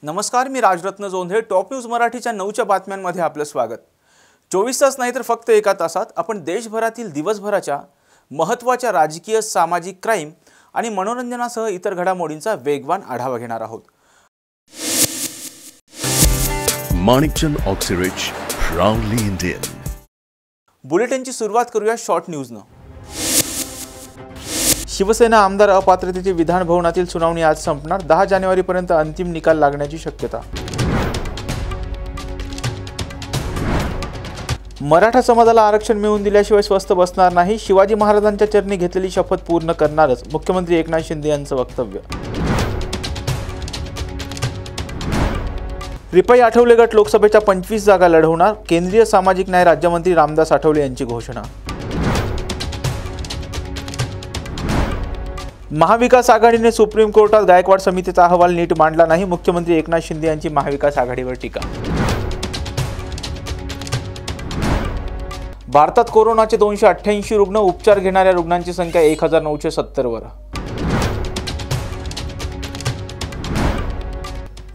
नमस्कार, मी Rajratna Jondhe. Top news मराठीच्या 9च्या बातम्यांमध्ये आपलं स्वागत. 24 तास नाही तर फक्त एका तासात आपण देशभरातील दिवसभराच्या महत्त्वाच्या राजकीय, सामाजिक, क्राइम आणि मनोरंजनासह इतर घडामोडींचा वेगवान आढावा घेणार आहोत. Manikchand Oxyrich, proudly Indian. बुलेटिनची सुरुवात करूया शॉर्ट न्यूजनं. शिवसेना आमदार अपात्रतेची विधान भवनातील सुनावणी आज संपणार. 10 जानेवारीपर्यंत अंतिम निकाल लागण्याची शक्यता. मराठा समाजाला आरक्षण मिळवून दिल्याशिवाय स्वस्थ बसणार नाही. शिवाजी महाराजांच्या चरणी घेतलेली शपथ पूर्ण करणारच, मुख्यमंत्री एकनाथ शिंदे यांचं वक्तव्य. रिपाई आठवले गट लोकसभेच्या 25 जागा लढवणार. केंद्रीय सामाजिक न्याय राज्यमंत्री रामदास आठवले यांची घोषणा. महाविकास आघाडीने सुप्रीम कोर्टात गायकवाड समितीचा अहवाल नीट मांडला नाही. मुख्यमंत्री एकनाथ शिंदे यांची महाविकास आघाडीवर टीका. भारतात कोरोनाचे 288 रुग्ण. उपचार घेणाऱ्या रुग्णांची संख्या 1970 वर.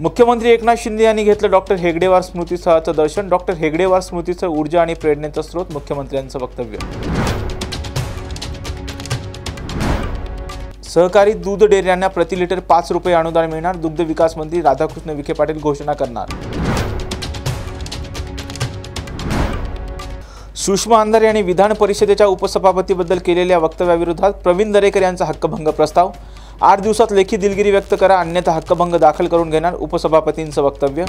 मुख्यमंत्री एकनाथ शिंदे यांनी घेतलं डॉक्टर हेगडेवार स्मृतीस्थळाचं दर्शन. डॉक्टर हेगडेवार स्मृतीस्थळ ऊर्जा आणि प्रेरणेचा स्रोत, मुख्यमंत्र्यांचं वक्तव्य. सहकारी दूध डेअऱ्यांना प्रति लिटर 5 रुपये अनुदान मिळणार. दुग्ध विकास मंत्री राधाकृष्ण विखे पाटील घोषणा करणार. सुषमा अंधारे यांनी विधान परिषदेच्या उपसभापतीबद्दल केलेल्या वक्तव्याविरोधात प्रवीण दरेकर यांचा हक्कभंग प्रस्ताव. 8 दिवसात लेखी दिलगिरी व्यक्त करा, अन्यथा हक्कभंग दाखल करून घेणार, उपसभापतींचं वक्तव्य.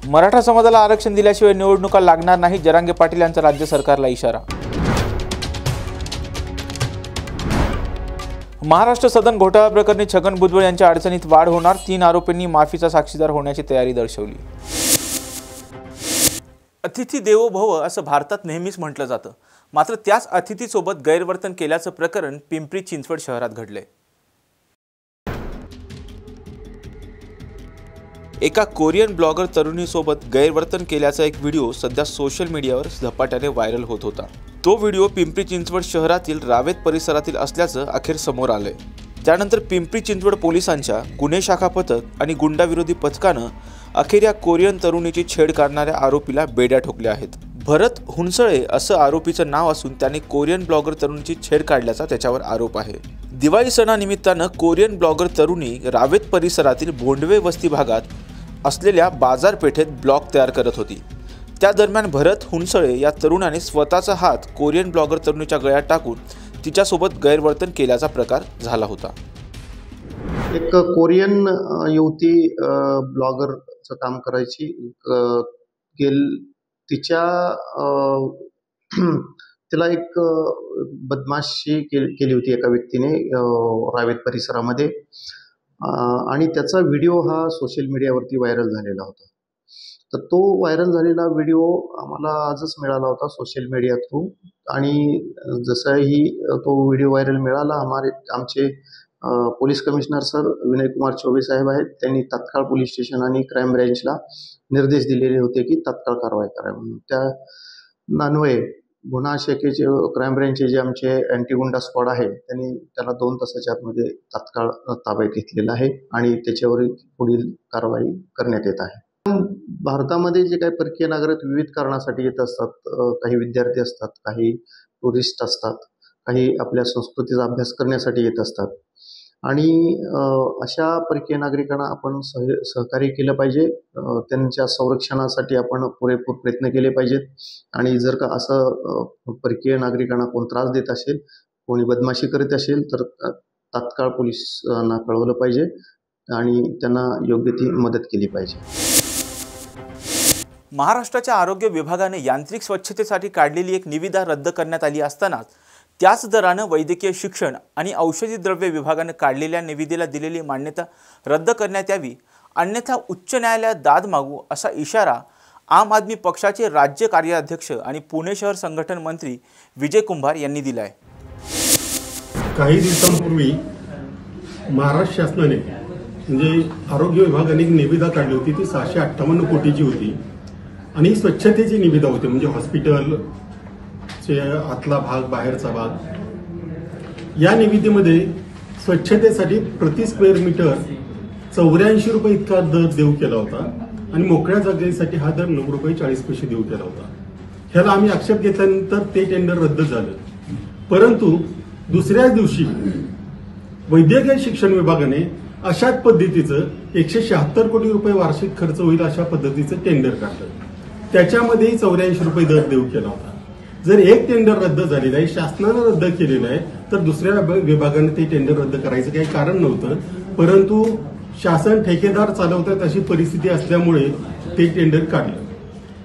मराठा समाजाला आरक्षण दिल्याशिवाय निवडणुका लागणार नाही. जरांगे पाटील यांचा राज्य सरकारला इशारा. महाराष्ट्र सदन घोटाळा प्रकरणी छगन भुजबळ यांच्या अडचणीत वाढ होणार. 3 आरोपींनी माफीचा साक्षीदार होण्याची तयारी दर्शवली. अतिथी देवो भव असं भारतात नेहमीच म्हटलं जातं. मात्र त्याच अतिथीसोबत गैरवर्तन केल्याचं प्रकरण पिंपरी चिंचवड शहरात घडलंय. एका कोरियन ब्लॉगर तरुणीसोबत गैरवर्तन केल्याचा एक व्हिडिओ सध्या सोशल मीडियावर झपाट्याने व्हायरल होत होता. तो व्हिडिओ पिंपरी चिंचवड शहरातील रावेत परिसरातील असल्याचं अखेर समोर आलंय. त्यानंतर पिंपरी चिंचवड पोलिसांच्या गुन्हे शाखा पथक आणि गुंडाविरोधी पथकानं अखेर या कोरियन तरुणीची छेड काढणाऱ्या आरोपीला बेड्या ठोकल्या आहेत. भरत हुनसळे असं आरोपीचं नाव असून त्याने कोरियन ब्लॉगर तरुणीची छेड काढल्याचा त्याच्यावर आरोप आहे. दिवाळी सणानिमित्तानं कोरियन ब्लॉगर तरुणी रावेत परिसरातील बोंडवे वस्ती भागात असलेल्या बाजारपेठेत ब्लॉग तयार करत होती. त्या दरम्यान भरत हुनसळे या तरुणाने स्वतःचा हात कोरियन ब्लॉगर तरुणीच्या गळ्यात टाकून तिच्यासोबत गैरवर्तन केल्याचा प्रकार झाला होता. एक कोरियन युवती ब्लॉगरचं काम करायची. तिला एक बदमाशी केली होती एका व्यक्तीने रावेत परिसरामध्ये, आणि त्याचा व्हिडिओ हा सोशल मीडियावरती व्हायरल झालेला होता. तर तो व्हायरल झालेला व्हिडिओ आम्हाला आजच मिळाला होता सोशल मीडिया थ्रू. आणि जसाही तो व्हिडिओ व्हायरल मिळाला, आमचे police commissioner sir Vinay Kumar Choubey साहेब आहेत, त्यांनी तात्काळ पोलीस स्टेशन आणि क्राईम ब्रँचला निर्देश दिलेले होते की तात्काळ कारवाई करा म्हणून. त्या अन्वये गुन्हा शाखेचे क्राईम ब्रँचचे जे आमचे अँटी गुंडा स्क्वॉड आहे त्यांनी त्याला 2 तासाच्या आतमध्ये तात्काळ ताब्यात घेतलेला आहे आणि त्याच्यावर पुढील कारवाई करण्यात येत आहे. भारतामध्ये जे काही परकीय नागरिक विविध कारणासाठी येत असतात, काही विद्यार्थी असतात, काही टुरिस्ट असतात, काही आपल्या संस्कृतीचा अभ्यास करण्यासाठी येत असतात, आणि अशा परकीय नागरिकांना आपण सहकार्य केलं पाहिजे. त्यांच्या संरक्षणासाठी आपण पुरेपूर प्रयत्न केले पाहिजेत. आणि जर का असं परकीय नागरिकांना कोण त्रास देत असेल, कोणी बदमाशी करीत असेल, तर तात्काळ पोलिसांना कळवलं पाहिजे आणि त्यांना योग्य ती मदत केली पाहिजे. महाराष्ट्राच्या आरोग्य विभागाने यांत्रिक स्वच्छतेसाठी काढलेली एक निविदा रद्द करण्यात आली असतानाच त्याच दरानं वैद्यकीय शिक्षण आणि औषधी द्रव्य विभागाने काढलेल्या निविदेला दिलेली मान्यता रद्द करण्यात यावी, अन्यथा उच्च न्यायालयात दाद मागू असा इशारा आम आदमी पक्षाचे राज्य कार्याध्यक्ष आणि पुणे शहर संघटन मंत्री विजय कुंभार यांनी दिला आहे. काही दिवसांपूर्वी महाराष्ट्र शासनाने म्हणजे आरोग्य विभागाने एक निविदा काढली होती. ती 658 कोटीची होती आणि स्वच्छतेची निविदा होती. म्हणजे हॉस्पिटलचे आतला भाग, बाहेरचा भाग. या निविदेमध्ये स्वच्छतेसाठी प्रति स्क्वेअर मीटर 84 रुपये इतका दर देऊ केला होता आणि मोकळ्या जागेसाठी हा दर 9 रुपये 40 पैसे देऊ केला होता. ह्याला आम्ही आक्षेप घेतल्यानंतर ते टेंडर रद्द झालं. परंतु दुसऱ्या दिवशी वैद्यकीय शिक्षण विभागाने अशाच पद्धतीचं 176 कोटी रुपये वार्षिक खर्च होईल अशा पद्धतीचं टेंडर काढलं. त्याच्यामध्येही 84 रुपये दर देऊ केला होता. जर एक टेंडर रद्द झालेलं आहे, शासनानं रद्द केलेलं आहे, तर दुसऱ्या विभागाने ते टेंडर रद्द करायचं काही कारण नव्हतं. परंतु शासन ठेकेदार चालवतात अशी परिस्थिती असल्यामुळे ते टेंडर काढलं.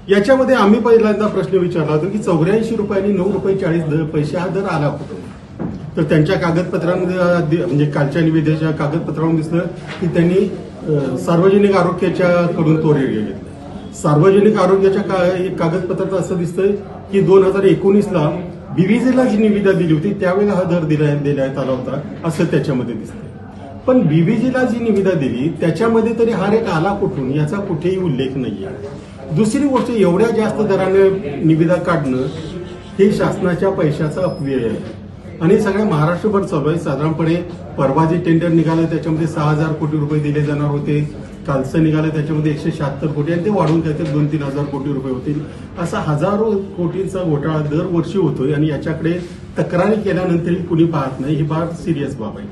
याच्यामध्ये आम्ही पहिल्यांदा प्रश्न विचारला होता की 84 रुपये आणि 9 रुपये 40 पैसे हा दर आला कुठून. तर त्यांच्या कागदपत्रांमध्ये म्हणजे कालच्या निवेदनाच्या कागदपत्रावरून दिसलं की त्यांनी सार्वजनिक आरोग्याच्याकडून तो रेट घेतला. सार्वजनिक आरोग्याच्या कागदपत्रात असं दिसतंय की 2019ला बीव्हीजीला जी निविदा दिली होती त्यावेळेला हा दर देण्यात आला होता असं त्याच्यामध्ये दिसतंय. पण बीव्हीजीला जी निविदा दिली त्याच्यामध्ये तरी हा रेट आला कुठून याचा कुठेही उल्लेख नाहीये. दुसरी गोष्ट, एवढ्या जास्त दराने निविदा काढणं हे शासनाच्या पैशाचा अपव्यय आहे आणि सगळ्या महाराष्ट्रभर चालू आहे. साधारणपणे परवा जे टेंडर निघालं त्याच्यामध्ये 6,000 कोटी रुपये दिले जाणार होते. कालचं निघालं त्याच्यामध्ये 176 कोटी आणि ते वाढून काहीतरी 2-3 हजार कोटी रुपये होतील. असा हजारो कोटींचा घोटाळा दरवर्षी होतोय आणि याच्याकडे तक्रारी केल्यानंतरही कुणी पाहत नाही. ही फार सिरियस बाब आहे.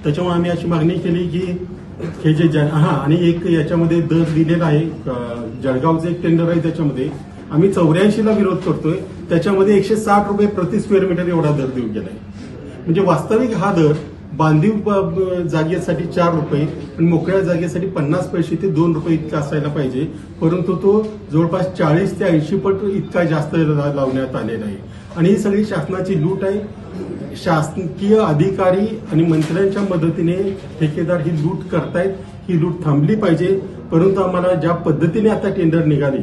त्याच्यामुळे आम्ही अशी मागणी केली की हे जे आणि एक याच्यामध्ये दर दिलेला आहे, जळगावचं एक टेंडर आहे त्याच्यामध्ये आम्ही 84ला विरोध करतोय. त्याच्यामध्ये 160 रुपये प्रति स्क्वेअर मीटर एवढा दर देऊ गेलाय. म्हणजे वास्तविक हा दर बांधीव जागेसाठी 4 रुपये आणि मोकळ्या जागेसाठी 50 पैसे ते 2 रुपये इतका असायला पाहिजे. परंतु तो जवळपास 40 ते 80 पट इतका जास्त लावण्यात आलेला आहे. आणि ही सगळी शासनाची लूट आहे. शासकीय अधिकारी आणि मंत्र्यांच्या मदतीने ठेकेदार ही लूट करतायत. ही लूट थांबली पाहिजे. परंतु आम्हाला ज्या पद्धतीने आता टेंडर निघाली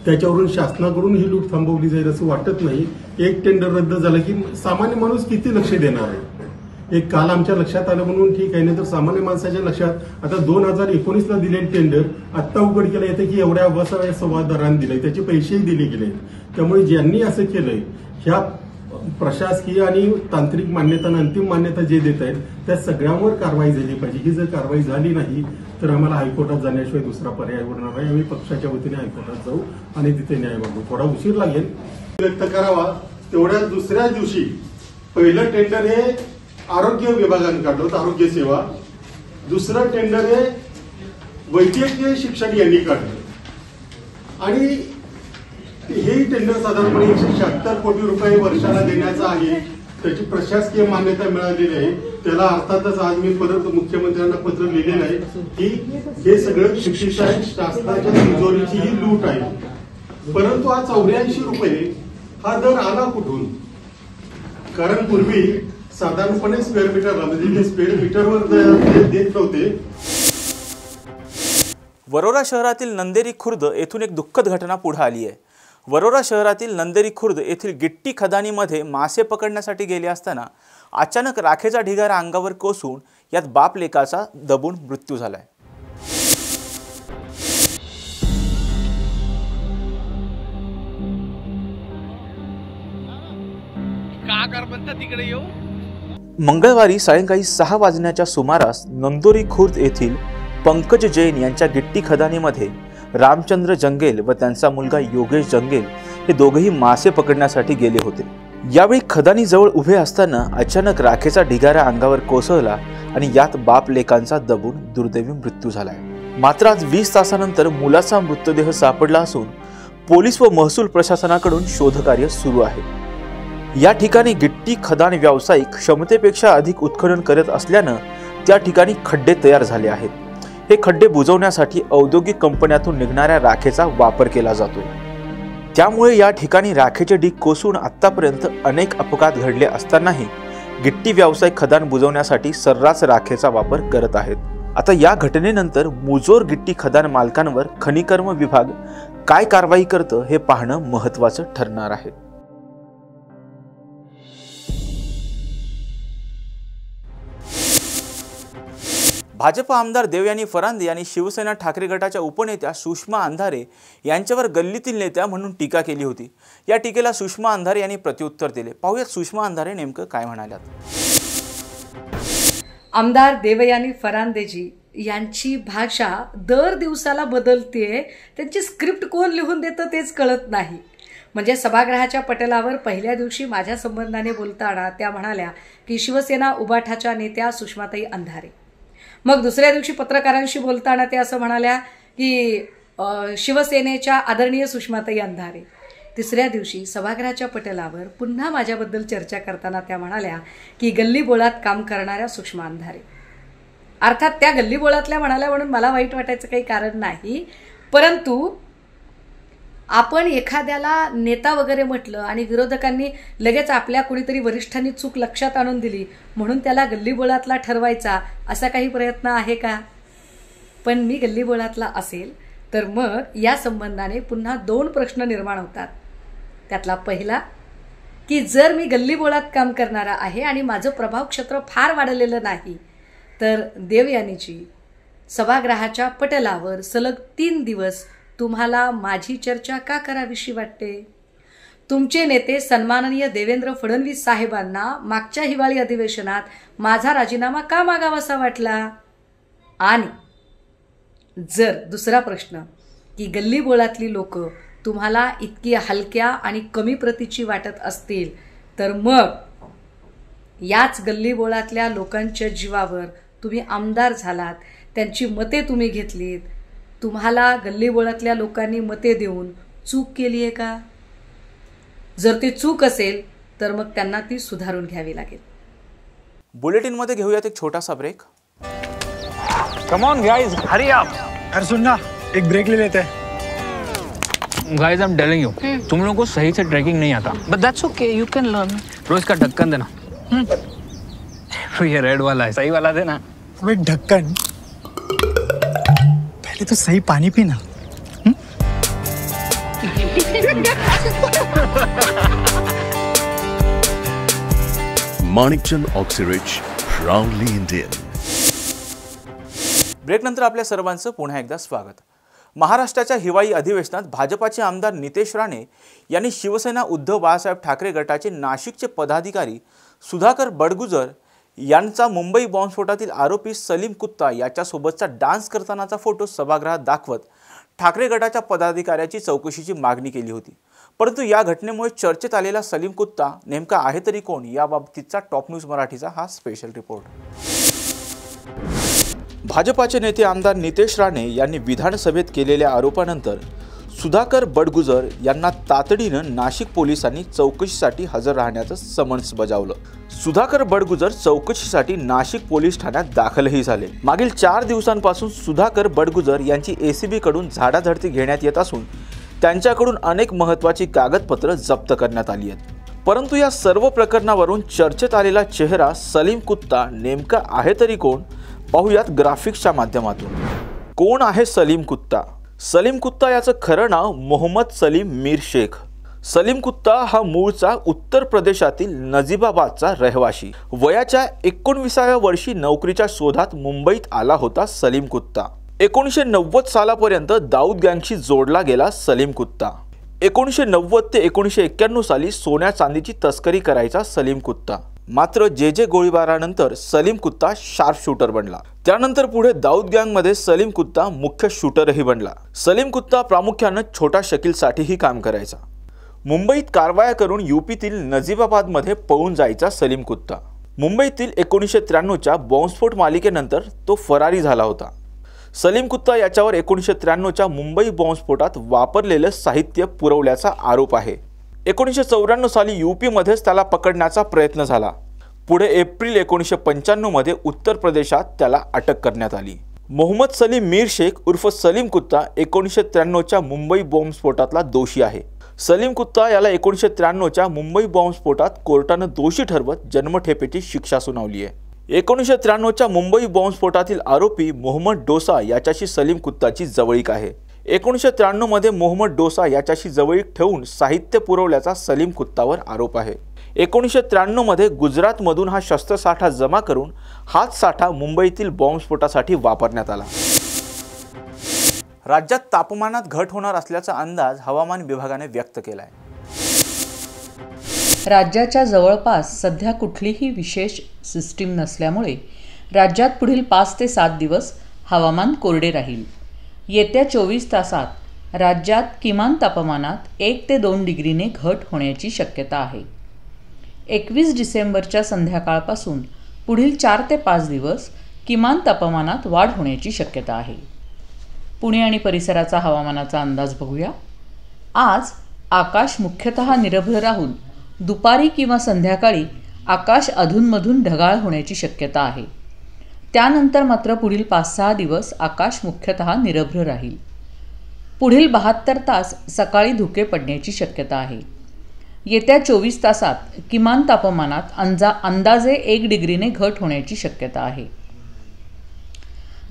त्याच्यावरून शासनाकडून ही लूट थांबवली जाईल असं वाटत नाही. एक टेंडर रद्द झालं की सामान्य माणूस किती लक्ष देणार आहे. एक काल आमच्या लक्षात आलं म्हणून ठीक आहे, नाही तर सामान्य माणसाच्या लक्षात आता 2019ला दिलेले टेंडर आत्ता उघडकीला येते की एवढ्या अवसराच्या सव्वा दराने दिले, त्याचे पैसेही दिले गेले. त्यामुळे ज्यांनी असं केलंय ह्या प्रशासकीय आणि तांत्रिक मान्यता आणि अंतिम मान्यता जे देत आहेत त्या सगळ्यांवर कारवाई झाली पाहिजे. ही जर कारवाई झाली नाही तर आम्हाला हायकोर्टात जाण्याशिवाय दुसरा पर्याय उरणार नाही. आम्ही पक्षाच्या वतीने हायकोर्टात जाऊ आणि तिथे न्याय मागू. थोडा उशीर लागेल व्यक्त करावा. तेवढ्या दुसऱ्या दिवशी पहिलं टेंडर हे आरोग्य विभागाने काढलं होतं, आरोग्य सेवा. दुसरं टेंडर हे वैद्यकीय शिक्षण यांनी काढलं आणि हे टेंडर साधारणपणे 176 कोटी रुपये वर्षाला देण्याचं आहे. त्याची प्रशासकीय मान्यता मिळालेली आहे. त्याला अर्थातच आज मी परत मुख्यमंत्र्यांना पत्र लिहिलेलं आहे की हे सगळं चुकीचं आहे, शासनाच्या तिजोरीची ही लूट आहे. परंतु हा 84 रुपये हा दर आला कुठून. कारण पूर्वी साधारणपणे स्क्वेअर मीटरला म्हणजे स्क्वेअर मीटरवर देत नव्हते. वरोरा शहरातील नंदेरी खुर्द येथून एक दुःखद घटना पुढे आली आहे. वरोरा शहरातील नंदेरी खुर्द येथील गिट्टी खदानीमध्ये मासे पकडण्यासाठी गेले असताना अचानक राखेचा ढिगारा अंगावर कोसळून यात बाप लेकाचा दबून मृत्यू झालाय. मंगळवारी सायंकाळी 6 वाजण्याच्या सुमारास नंदोरी खुर्द येथील पंकज जैन यांच्या गिट्टी खदानीमध्ये रामचंद्र जंगेल व त्यांचा मुलगा योगेश जंगेल हे दोघेही मासे पकडण्यासाठी गेले होते. यावेळी खदानीजवळ उभे असताना अचानक राखेचा ढिगारा अंगावर कोसळला आणि यात बाप लेकांचा दबून दुर्दैवी मृत्यू झालाय. मात्र आज 20 तासानंतर मुलाचा मृतदेह सापडला असून पोलीस व महसूल प्रशासनाकडून शोधकार्य सुरू आहे. या ठिकाणी गिट्टी खदान व्यावसायिक क्षमतेपेक्षा अधिक उत्खनन करत असल्यानं त्या ठिकाणी खड्डे तयार झाले आहेत. हे खड्डे बुजवण्यासाठी औद्योगिक कंपन्यातून निघणाऱ्या राखेचा वापर केला जातोय. त्यामुळे या ठिकाणी राखेचे ढीग कोसळून आतापर्यंत अनेक अपघात घडले असतानाही गिट्टी व्यावसायिक खदान बुजवण्यासाठी सर्रास राखेचा वापर करत आहेत. आता या घटनेनंतर मुजोर गिट्टी खदान मालकांवर खनिकर्म विभाग काय कारवाई करतं हे पाहणं महत्त्वाचं ठरणार आहे. भाजप आमदार देवयानी फरांदे यांनी शिवसेना ठाकरे गटाच्या उपनेत्या सुषमा अंधारे यांच्यावर गल्लीतील नेत्या म्हणून टीका केली होती. या टीकेला सुषमा अंधारे यांनी प्रत्युत्तर दिले. पाहूयात सुषमा अंधारे नेमकं काय म्हणाल्यात. आमदार देवयानी फरांदेजी यांची भाषा दर दिवसाला बदलते, त्यांची स्क्रिप्ट कोण लिहून देतं तेच कळत नाही. म्हणजे सभागृहाच्या पटलावर पहिल्या दिवशी माझ्या संबंधाने बोलताना त्या म्हणाल्या की शिवसेना उबाठाच्या नेत्या सुषमाताई अंधारे. मग दुसऱ्या दिवशी पत्रकारांशी बोलताना त्या असं म्हणाल्या की शिवसेनेच्या आदरणीय सुषमाताई अंधारे. तिसऱ्या दिवशी सभागृहाच्या पटलावर पुन्हा माझ्याबद्दल चर्चा करताना त्या म्हणाल्या की गल्लीबोळात काम करणाऱ्या सुषमा अंधारे. अर्थात त्या गल्लीबोळातल्या म्हणाल्या म्हणून मला वाईट वाटायचं काही कारण नाही, परंतु आपण एखाद्याला नेता वगैरे म्हटलं आणि विरोधकांनी लगेच आपल्या कुणीतरी वरिष्ठांनी चूक लक्षात आणून दिली म्हणून त्याला गल्लीबोळातला ठरवायचा असा काही प्रयत्न आहे का? पण मी गल्लीबोळातला असेल तर मग या संबंधाने पुन्हा 2 प्रश्न निर्माण होतात. त्यातला पहिला की जर मी गल्लीबोळात काम करणारा आहे आणि माझं प्रभाव क्षेत्र फार वाढलेलं नाही तर देवयानीची सभागृहाच्या पटलावर सलग 3 दिवस तुम्हाला माझी चर्चा का करावीशी वाटते? तुमचे नेते सन्माननीय देवेंद्र फडणवीस साहेबांना मागच्या हिवाळी अधिवेशनात माझा राजीनामा का मागावासा वाटला? आणि जर दुसरा प्रश्न की गल्लीबोळातली लोक तुम्हाला इतकी हलक्या आणि कमी प्रतीची वाटत असतील तर मग याच गल्लीबोळातल्या लोकांच्या जीवावर तुम्ही आमदार झालात, त्यांची मते तुम्ही घेतलीत, तुम्हाला गल्लीबोळातल्या लोकांनी मते देऊन चूक केली आहे का? जर ती चूक असेल तर मग त्यांना ती सुधारून घ्यावी लागेल. बुलेटिनमध्ये घेऊयात एक छोटासा break. Come on guys, hurry up. यार सुन ना, एक ब्रेक ले लेते हैं. Guys I am telling you, तुम लोगों को सही से ट्रैकिंग नहीं आता, but that's okay, you can learn. रोज का ढक्कन देना. ये रेड वाला है, सही वाला देना. अबे ढक्कन, पहले तो सही पानी पीना. Manikchand Oxyrich, proudly Indian. ब्रेकनंतर आपल्या सर्वांचं पुन्हा एकदा स्वागत. महाराष्ट्राच्या हिवाळी अधिवेशनात भाजपाचे आमदार नितेश राणे यांनी शिवसेना उद्धव बाळासाहेब ठाकरे गटाचे नाशिकचे पदाधिकारी सुधाकर बडगुजर यांचा मुंबई बॉम्बस्फोटातील आरोपी सलीम कुत्ता याच्यासोबतचा डान्स करतानाचा फोटो सभागृहात दाखवत ठाकरे गटाच्या पदाधिकाऱ्याची चौकशीची मागणी केली होती. परंतु या घटनेमुळे चर्चेत आलेला सलीम कुत्ता नेमका आहे तरी कोण, याबाबतीचा टॉप न्यूज मराठीचा हा स्पेशल रिपोर्ट. भाजपाचे नेते आमदार नितेश राणे यांनी विधानसभेत केलेल्या आरोपानंतर सुधाकर बडगुजर यांना तातडीनं नाशिक पोलिसांनी चौकशीसाठी हजर राहण्याचं समन्स बजावलं. सुधाकर बडगुजर चौकशीसाठी नाशिक पोलीस ठाण्यात दाखलही झाले. मागील 4 दिवसांपासून सुधाकर बडगुजर यांची एसीबी कडून झाडाझडती घेण्यात येत असून त्यांच्याकडून अनेक महत्त्वाची कागदपत्र जप्त करण्यात आली आहेत. परंतु या सर्व प्रकरणावरून चर्चेत आलेला चेहरा सलीम कुत्ता नेमका आहे तरी कोण, पाहूयात ग्राफिक्सच्या माध्यमातून. कोण आहे सलीम कुत्ता? सलीम कुत्ता याचं खरं नाव मोहम्मद सलीम मीर शेख. सलीम कुत्ता हा मूळचा उत्तर प्रदेशातील नजीबाबादचा रहिवाशी. वयाच्या 19व्या वर्षी नोकरीच्या शोधात मुंबईत आला होता सलीम कुत्ता. 1990 सालापर्यंत दाऊद गँगशी जोडला गेला सलीम कुत्ता. 1990 ते 1991 साली सोन्या चांदीची तस्करी करायचा सलीम कुत्ता. मात्र जे गोळीबारानंतर सलीम कुत्ता शार्प शूटर बनला. त्यानंतर पुढे दाऊद गँगमध्ये सलीम कुत्ता मुख्य शूटरही बनला. सलीम कुत्ता प्रामुख्याने छोटा शकीलसाठीही काम करायचा. मुंबईत कारवाया करून यूपीतील नजीबाबादमध्ये पळून जायचा सलीम कुत्ता. मुंबईतील 1993च्या बॉम्बस्फोट मालिकेनंतर तो फरारी झाला होता. सलीम कुत्ता याच्यावर 1993च्या मुंबई बॉम्बस्फोटात वापरलेलं साहित्य पुरवल्याचा आरोप आहे. 1994 साली यूपीमध्येच त्याला पकडण्याचा प्रयत्न झाला. पुढे एप्रिल 1995 मध्ये उत्तर प्रदेशात त्याला अटक करण्यात आली. मोहम्मद सलीम मीर शेख उर्फ सलीम कुत्ता 1993च्या मुंबई बॉम्बस्फोटातला दोषी आहे. सलीम कुत्ता याला 1993च्या मुंबई बॉम्बस्फोटात कोर्टानं दोषी ठरवत जन्मठेपेची शिक्षा सुनावली आहे. 1993च्या मुंबई बॉम्बस्फोटातील आरोपी मोहम्मद डोसा याच्याशी सलीम कुत्ताची जवळीक आहे. 1993 मध्ये मोहम्मद डोसा याच्याशी जवळीक ठेवून साहित्य पुरवल्याचा सलीम कुत्तावर आरोप आहे. 1993 मध्ये गुजरातमधून हा शस्त्रसाठा जमा करून हाच साठा मुंबईतील बॉम्बस्फोटासाठी वापरण्यात आला. राज्यात तापमानात घट होणार असल्याचा अंदाज हवामान विभागाने व्यक्त केला आहे. राज्याच्या जवळपास सध्या कुठलीही विशेष सिस्टीम नसल्यामुळे राज्यात पुढील 5 ते 7 दिवस हवामान कोरडे राहील. येत्या 24 तासात राज्यात किमान तापमानात 1 ते 2 डिग्रीने घट होण्याची शक्यता आहे. 21 डिसेंबरच्या संध्याकाळपासून पुढील 4 ते 5 दिवस किमान तापमानात वाढ होण्याची शक्यता आहे. पुणे आणि परिसराचा हवामानाचा अंदाज बघूया. आज आकाश मुख्यतः निरभ्र राहून दुपारी किंवा संध्याकाळी आकाश अधूनमधून ढगाळ होण्याची शक्यता आहे. त्यानंतर मात्र पुढील 5-6 दिवस आकाश मुख्यतः निरभ्र राहील. पुढील 72 तास सकाळी धुके पडण्याची शक्यता आहे. येत्या 24 तासात किमान तापमानात अंदाजे 1 डिग्रीने घट होण्याची शक्यता आहे.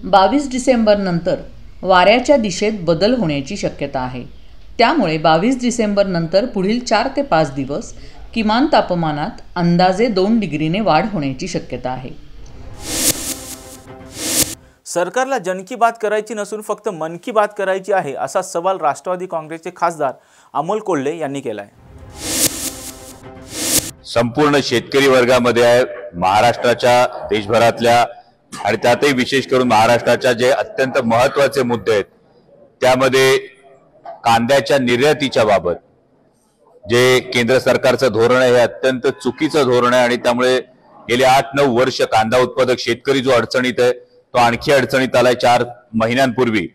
22 डिसेंबरनंतर वाऱ्याच्या दिशेत बदल होण्याची शक्यता आहे. त्यामुळे 22 डिसेंबरनंतर पुढील 4 ते 5 दिवस किमान तापमानात अंदाजे 2 डिग्रीने वाढ होण्याची शक्यता आहे. सरकारला जन की बात करायची नसून फक्त मन की बात करायची आहे, असा सवाल राष्ट्रवादी काँग्रेसचे खासदार अमोल कोल्हे यांनी केला आहे. संपूर्ण शेतकरी वर्गामध्ये आहे, महाराष्ट्राच्या, देशभरातल्या आणि त्यातही विशेष करून महाराष्ट्राच्या जे अत्यंत महत्त्वाचे मुद्दे आहेत त्यामध्ये कांद्याच्या निर्यातीच्या बाबत जे केंद्र सरकारचं धोरण आहे हे अत्यंत चुकीचं धोरण आहे आणि त्यामुळे गेले 8-9 वर्ष कांदा उत्पादक शेतकरी जो अडचणीत आहे तो आणखी अडचणीत आलाय. 4 महिन्यांपूर्वी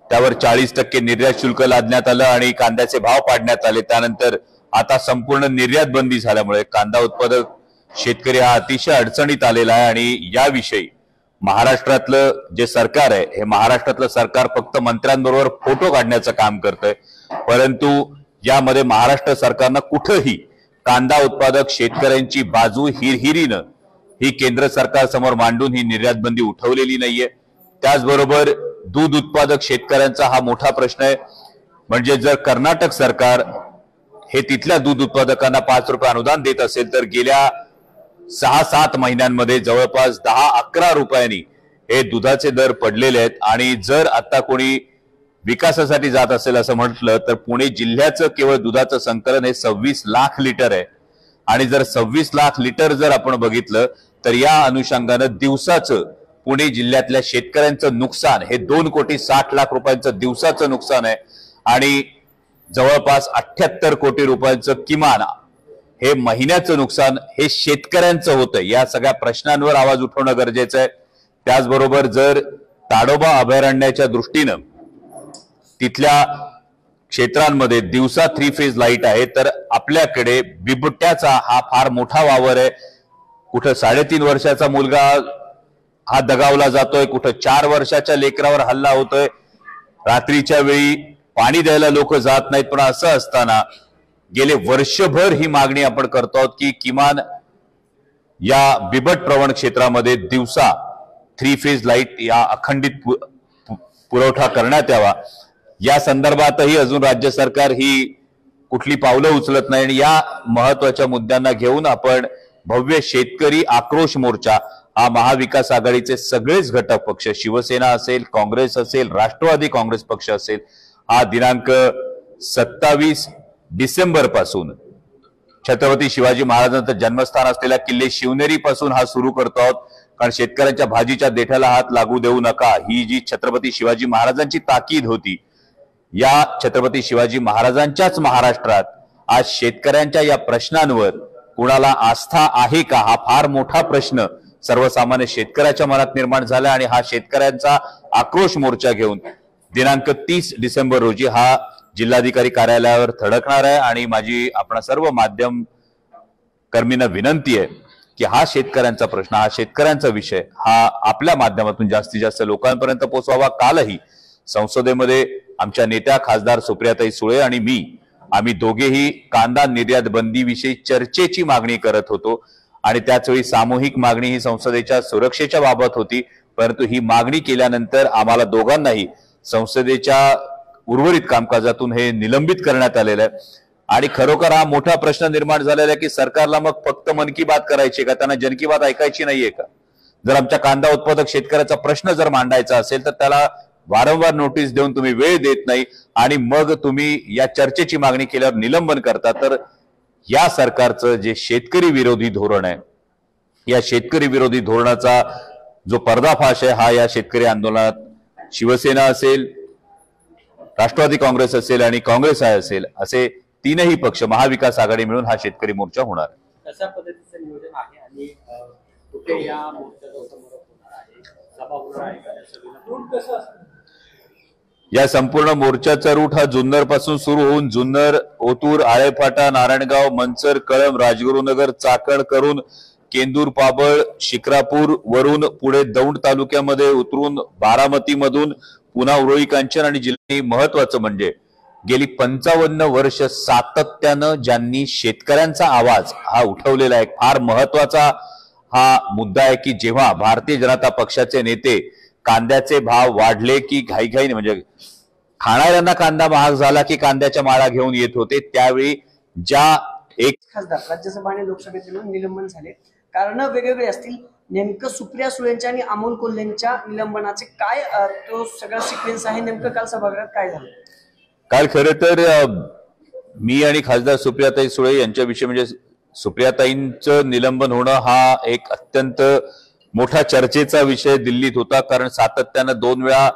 त्यावर 40% निर्यात शुल्क लादण्यात आलं आणि कांद्याचे भाव पाडण्यात आले. त्यानंतर आता संपूर्ण निर्यात बंदी झाल्यामुळे कांदा उत्पादक शेतकरी हा अतिशय अडचणीत आलेला आहे आणि याविषयी महाराष्ट्रातलं जे सरकार आहे हे महाराष्ट्रातलं सरकार फक्त मंत्र्यांबरोबर फोटो काढण्याचं काम करतंय, परंतु यामध्ये महाराष्ट्र सरकारनं कुठेही कांदा उत्पादक शेतकऱ्यांची बाजू हिरहिरीनं ही केंद्र सरकार समोर मांडून ही निर्यात बंदी उठवलेली नाहीये. त्याचबरोबर दूध उत्पादक शेतकऱ्यांचा हा मोठा प्रश्न आहे. म्हणजे जर कर्नाटक सरकार हे तिथल्या दूध उत्पादकांना 5 रुपये अनुदान देत असेल तर गेल्या 6-7 महिन्यांमध्ये जवळपास 10-11 रुपयांनी हे दुधाचे दर पडलेले आहेत. आणि जर आता कोणी विकासासाठी जात असेल असं म्हटलं तर पुणे जिल्ह्याचं केवळ दुधाचं संकलन हे 26 लाख लिटर आहे आणि जर 26 लाख लिटर जर आपण बघितलं तर या अनुषंगानं दिवसाचं पुणे जिल्ह्यातल्या शेतकऱ्यांचं नुकसान हे 2,60 लाख रुपयांचं दिवसाचं नुकसान आहे आणि जवळपास 78 कोटी रुपयांचं किमान हे महिन्याचं नुकसान हे शेतकऱ्यांचं होतंय. या सगळ्या प्रश्नांवर आवाज उठवणं गरजेचं आहे. त्याचबरोबर जर ताडोबा अभयारण्याच्या दृष्टीनं तिथल्या क्षेत्रांमध्ये दिवसा 3 फेज लाईट आहे तर आपल्याकडे बिबट्याचा हा फार मोठा वावर आहे. कुठं 3.5 वर्षाचा मुलगा हा दगावला जातोय, कुठं 4 वर्षाच्या लेकरावर हल्ला होतोय. रात्रीच्या वेळी पाणी द्यायला लोक जात नाहीत. पण असं असताना गेले वर्षभर ही मागणी आपण करतो आहोत की किमान या बिबट प्रवण क्षेत्रामध्ये दिवसा 3 फेज लाईट या अखंडित पुरवठा करण्यात यावा. या संदर्भातही अजून राज्य सरकार ही कुठली पावलं उचलत नाही आणि या महत्वाच्या मुद्द्यांना घेऊन आपण भव्य शेतकरी आक्रोश मोर्चा हा महाविकास आघाडीचे सगळेच घटक पक्ष, शिवसेना असेल, काँग्रेस असेल, राष्ट्रवादी काँग्रेस पक्ष असेल, हा दिनांक 27 डिसेंबर पासून छत्रपती शिवाजी महाराजांचं जन्मस्थान असलेल्या किल्ले शिवनेरी पासून हा सुरू करतो आहोत. कारण शेतकऱ्यांच्या भाजीच्या देठाला हात लागू देऊ नका ही जी छत्रपती शिवाजी महाराजांची ताकीद होती, या छत्रपती शिवाजी महाराजांच्याच महाराष्ट्रात आज शेतकऱ्यांच्या या प्रश्नांवर कुणाला आस्था आहे का हा फार मोठा प्रश्न सर्वसामान्य शेतकऱ्याच्या मनात निर्माण झाला आणि हा शेतकऱ्यांचा आक्रोश मोर्चा घेऊन दिनांक 30 डिसेंबर रोजी हा जिल्हाधिकारी कार्यालयावर धडकणार आहे. आणि माझी आपणा सर्व माध्यम कर्मींना विनंती आहे की हा शेतकऱ्यांचा प्रश्न, हा शेतकऱ्यांचा विषय हा आपल्या माध्यमातून जास्तीत जास्त लोकांपर्यंत पोहोचवावा. कालही संसदेमध्ये आमच्या नेत्या खासदार सुप्रियाताई सुळे आणि आम्ही दोघेही कांदा निर्यात बंदीविषयी चर्चेची मागणी करत होतो आणि त्याचवेळी सामूहिक मागणी ही संसदेच्या सुरक्षेच्या बाबत होती. परंतु ही मागणी केल्यानंतर आम्हाला दोघांनाही संसदेच्या उर्वरित कामकाजातून हे निलंबित करण्यात आलेलं आहे. आणि खरोखर हा मोठा प्रश्न निर्माण झालेला आहे की सरकारला मग फक्त मन की बात करायची का, त्यांना जन की बात ऐकायची नाहीये का? जर आमच्या कांदा उत्पादक शेतकऱ्याचा प्रश्न जर मांडायचा असेल तर त्याला वारंवार नोटीस देऊन तुम्ही वेळ देत नाही आणि मग तुम्ही या चर्चेची मागणी केल्यावर निलंबन करता. तर या सरकारचं जे शेतकरी विरोधी धोरण आहे, या शेतकरी विरोधी धोरणाचा जो पर्दाफाश आहे हा या शेतकरी आंदोलनात शिवसेना असेल, राष्ट्रवादी काँग्रेस असेल आणि काँग्रेस असेल असे तीनही पक्ष महाविकास आघाडी मिळून हा शेतकरी मोर्चा होणार. कशा पद्धतीचं नियोजन आहे आणि कुठे या मोर्चाचा समारोप होणार आहे, सभा होणार आहे का, सभेला कसं असतं? या संपूर्ण मोर्चाचा रूट हा जुन्नर पासून सुरू होऊन जुन्नर, ओतूर, आळेफाटा, नारायणगाव, मंचर, कळंब, राजगुरुनगर, चाकण करून केंदूर, पाबळ, शिक्रापूर वरून पुढे दौंड तालुक्यामध्ये उतरून बारामती मधून पुन्हा उरोळी कांचन आणि जिल्ह्यात महत्वाचं म्हणजे गेली 55 वर्ष सातत्यानं ज्यांनी शेतकऱ्यांचा आवाज हा उठवलेला आहे. फार महत्वाचा हा मुद्दा आहे की जेव्हा भारतीय जनता पक्षाचे नेते कांद्याचे भाव वाढले की घाईघाईने म्हणजे खाणाऱ्यांना कांदा महाग झाला की कांद्याच्या माळा घेऊन येत होते, त्यावेळी ज्या एक खासदार राज्यसभा आणि लोकसभेत मिळून निलंबन झाले, कारण वेगवेगळे असतील. नेमकं सुप्रिया सुळेंच्या आणि अमोल कोल्हेंच्या निलंबनाचे काय तो सगळा सिक्वेन्स आहे, नेमकं काल सभागृहात काय झालं? काल खरं तर मी आणि खासदार सुप्रियाताई सुळे यांच्याविषयी म्हणजे सुप्रियाताईंचं निलंबन होणं हा एक अत्यंत मोठा चर्चेचा विषय दिल्लीत होता. कारण सातत्यानं 2 वेळा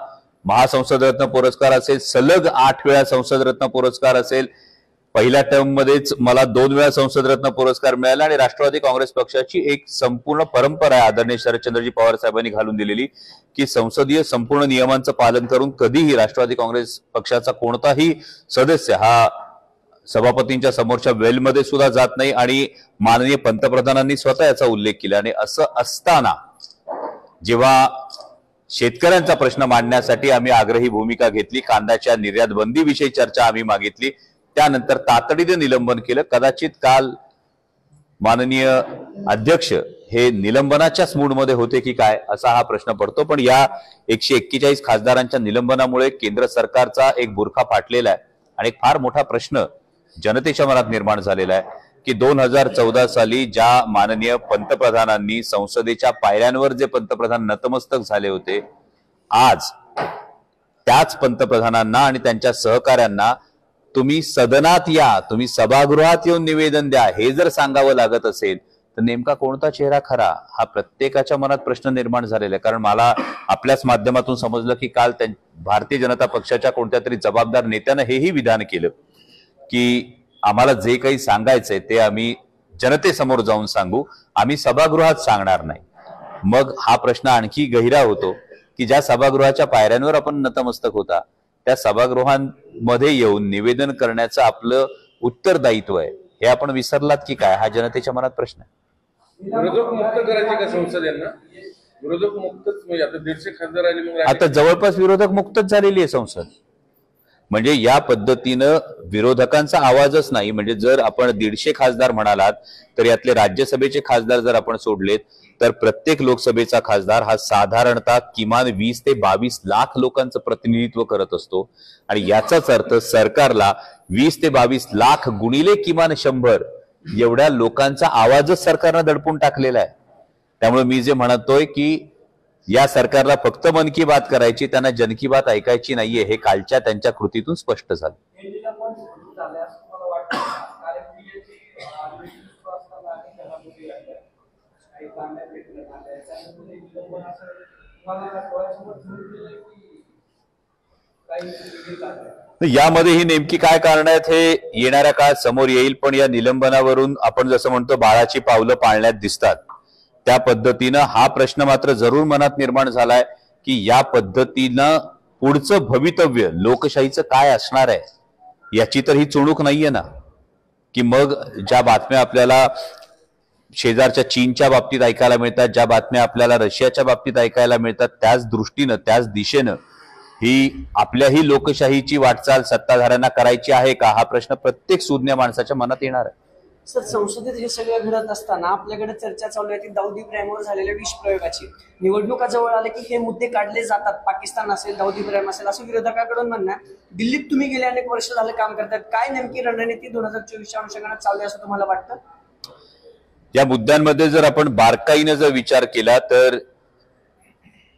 महासंसद रत्न पुरस्कार असेल, सलग 8 वेळा संसद रत्न पुरस्कार असेल, पहिल्या टर्म मध्येच मला 2 वेळा संसद रत्न पुरस्कार मिळाला आणि राष्ट्रवादी काँग्रेस पक्षाची एक संपूर्ण परंपरा आहे आदरणीय शरदचंद्रजी पवार साहेबांनी घालून दिलेली की संसदीय संपूर्ण नियमांचं पालन करून कधीही राष्ट्रवादी काँग्रेस पक्षाचा कोणताही सदस्य हा सभापतींच्या समोरच्या वेलमध्ये सुद्धा जात नाही आणि माननीय पंतप्रधानांनी स्वतः याचा उल्लेख केला. आणि असं असताना जेव्हा शेतकऱ्यांचा प्रश्न मांडण्यासाठी आम्ही आग्रही भूमिका घेतली, कांद्याच्या निर्यात बंदीविषयी चर्चा आम्ही मागितली, त्यानंतर तातडीने निलंबन केलं. कदाचित काल माननीय अध्यक्ष हे निलंबनाच्याच मूडमध्ये होते की काय असा हा प्रश्न पडतो. पण या 141 खासदारांच्या निलंबनामुळे केंद्र सरकारचा एक बुरखा फाटलेला आहे आणि एक फार मोठा प्रश्न जनतेच्या मनात निर्माण झालेला आहे की 2014 साली ज्या माननीय पंतप्रधानांनी संसदेच्या पायऱ्यांवर जे पंतप्रधान नतमस्तक झाले होते, आज त्याच पंतप्रधानांना आणि त्यांच्या सहकाऱ्यांना तुम्ही सदनात या, तुम्ही सभागृहात येऊन निवेदन द्या हे जर सांगावं लागत असेल तर नेमका कोणता चेहरा खरा हा प्रत्येकाच्या मनात प्रश्न निर्माण झालेला आहे. कारण मला आपल्याच माध्यमातून समजलं की काल भारतीय जनता पक्षाच्या कोणत्या तरी जबाबदार नेत्यानं हेही विधान केलं की आम्हाला जे काही सांगायचंय ते आम्ही जनतेसमोर जाऊन सांगू, आम्ही सभागृहात सांगणार नाही. मग हा प्रश्न आणखी गहिरा होतो की ज्या सभागृहाच्या पायऱ्यांवर आपण नतमस्तक होता त्या सभागृहांमध्ये येऊन निवेदन करण्याचं आपलं उत्तरदायित्व आहे हे आपण विसरलात की काय हा जनतेच्या मनात प्रश्न आहे. विरोधक मुक्त करायचे का संसदेला? विरोधक मुक्तच म्हणजे आता 150 खासदार आले, मग आता जवळपास विरोधक मुक्तच झालेली आहे संसद. म्हणजे या पद्धतीनं विरोधकांचा आवाजच नाही. म्हणजे जर आपण 150 खासदार म्हणालात तर यातले राज्यसभेचे खासदार जर आपण सोडलेत तर प्रत्येक लोकसभेचा खासदार हा साधारणतः किमान 20 ते 22 लाख लोकांचं प्रतिनिधित्व करत असतो आणि याचाच अर्थ सरकारला 20 ते 22 लाख गुणिले किमान 100 एवढ्या लोकांचा आवाजच सरकारनं दडपून टाकलेला आहे. त्यामुळे मी जे म्हणतोय की या सरकारला फक्त मन की बात करायची, त्यांना जन की बात ऐकायची नाहीये हे कालच्या त्यांच्या कृतीतून स्पष्ट झालं. यामध्ये ही नेमकी काय कारण आहेत हे येणाऱ्या काळात समोर येईल. पण या निलंबनावरून आपण जसं म्हणतो बाळाची पावलं पाळण्यात दिसतात त्या पद्धतीनं हा प्रश्न मात्र जरूर मनात निर्माण झालाय की या पद्धतीनं पुढचं भवितव्य लोकशाहीचं काय असणार आहे याची तर ही चुणूक नाहीये ना. की मग ज्या बातम्या आपल्याला शेजारच्या चीनच्या बाबतीत ऐकायला मिळतात, ज्या बातम्या आपल्याला रशियाच्या बाबतीत ऐकायला मिळतात, त्याच दृष्टीनं त्याच दिशेनं ही आपल्याही लोकशाहीची वाटचाल सत्ताधाऱ्यांना करायची आहे का हा प्रश्न प्रत्येक सुज्ञ माणसाच्या मनात येणार आहे. सर, संसदेत हे सगळं घडत असताना आपल्याकडे चर्चा चालू आहे ती दाऊद इब्राहिमवर झालेल्या विष प्रयोगाची. निवडणुका जवळ आले की हे मुद्दे काढले जातात. पाकिस्तान असेल, दाऊद इब्राहिम असेल असं विरोधकाकडून म्हणणं. दिल्लीत तुम्ही गेले अनेक वर्ष झालं काम करतात, काय नेमकी रणनीती 2024च्या अनुषंगाने चालू आहे असं तुम्हाला वाटतं? या मुद्द्यांमध्ये जर आपण बारकाईने जर विचार केला तर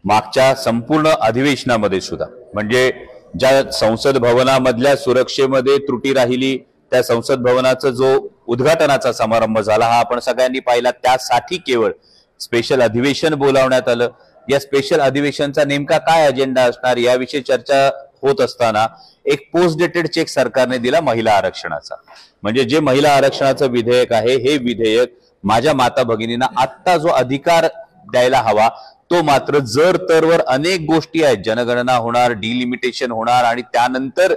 मागच्या संपूर्ण अधिवेशनामध्ये सुद्धा म्हणजे ज्या संसद भवनामधल्या सुरक्षेमध्ये त्रुटी राहिली, त्या संसद भवनाचा जो उद्घाटनाचा समारंभ झाला हा आपण सगळ्यांनी पाहिला, त्यासाठी केवळ स्पेशल अधिवेशन बोलावण्यात आलं. या स्पेशल अधिवेशनचा नेमका काय अजेंडा असणार याविषयी चर्चा होत असताना एक पोस्ट डेटेड चेक सरकारने दिला महिला आरक्षणाचा. म्हणजे जे महिला आरक्षणाचं विधेयक आहे हे विधेयक माझ्या माता भगिनींना आत्ता जो अधिकार द्यायला हवा तो मात्र जर तरवर अनेक गोष्टी आहेत, जनगणना होणार, डिलिमिटेशन होणार आणि त्यानंतर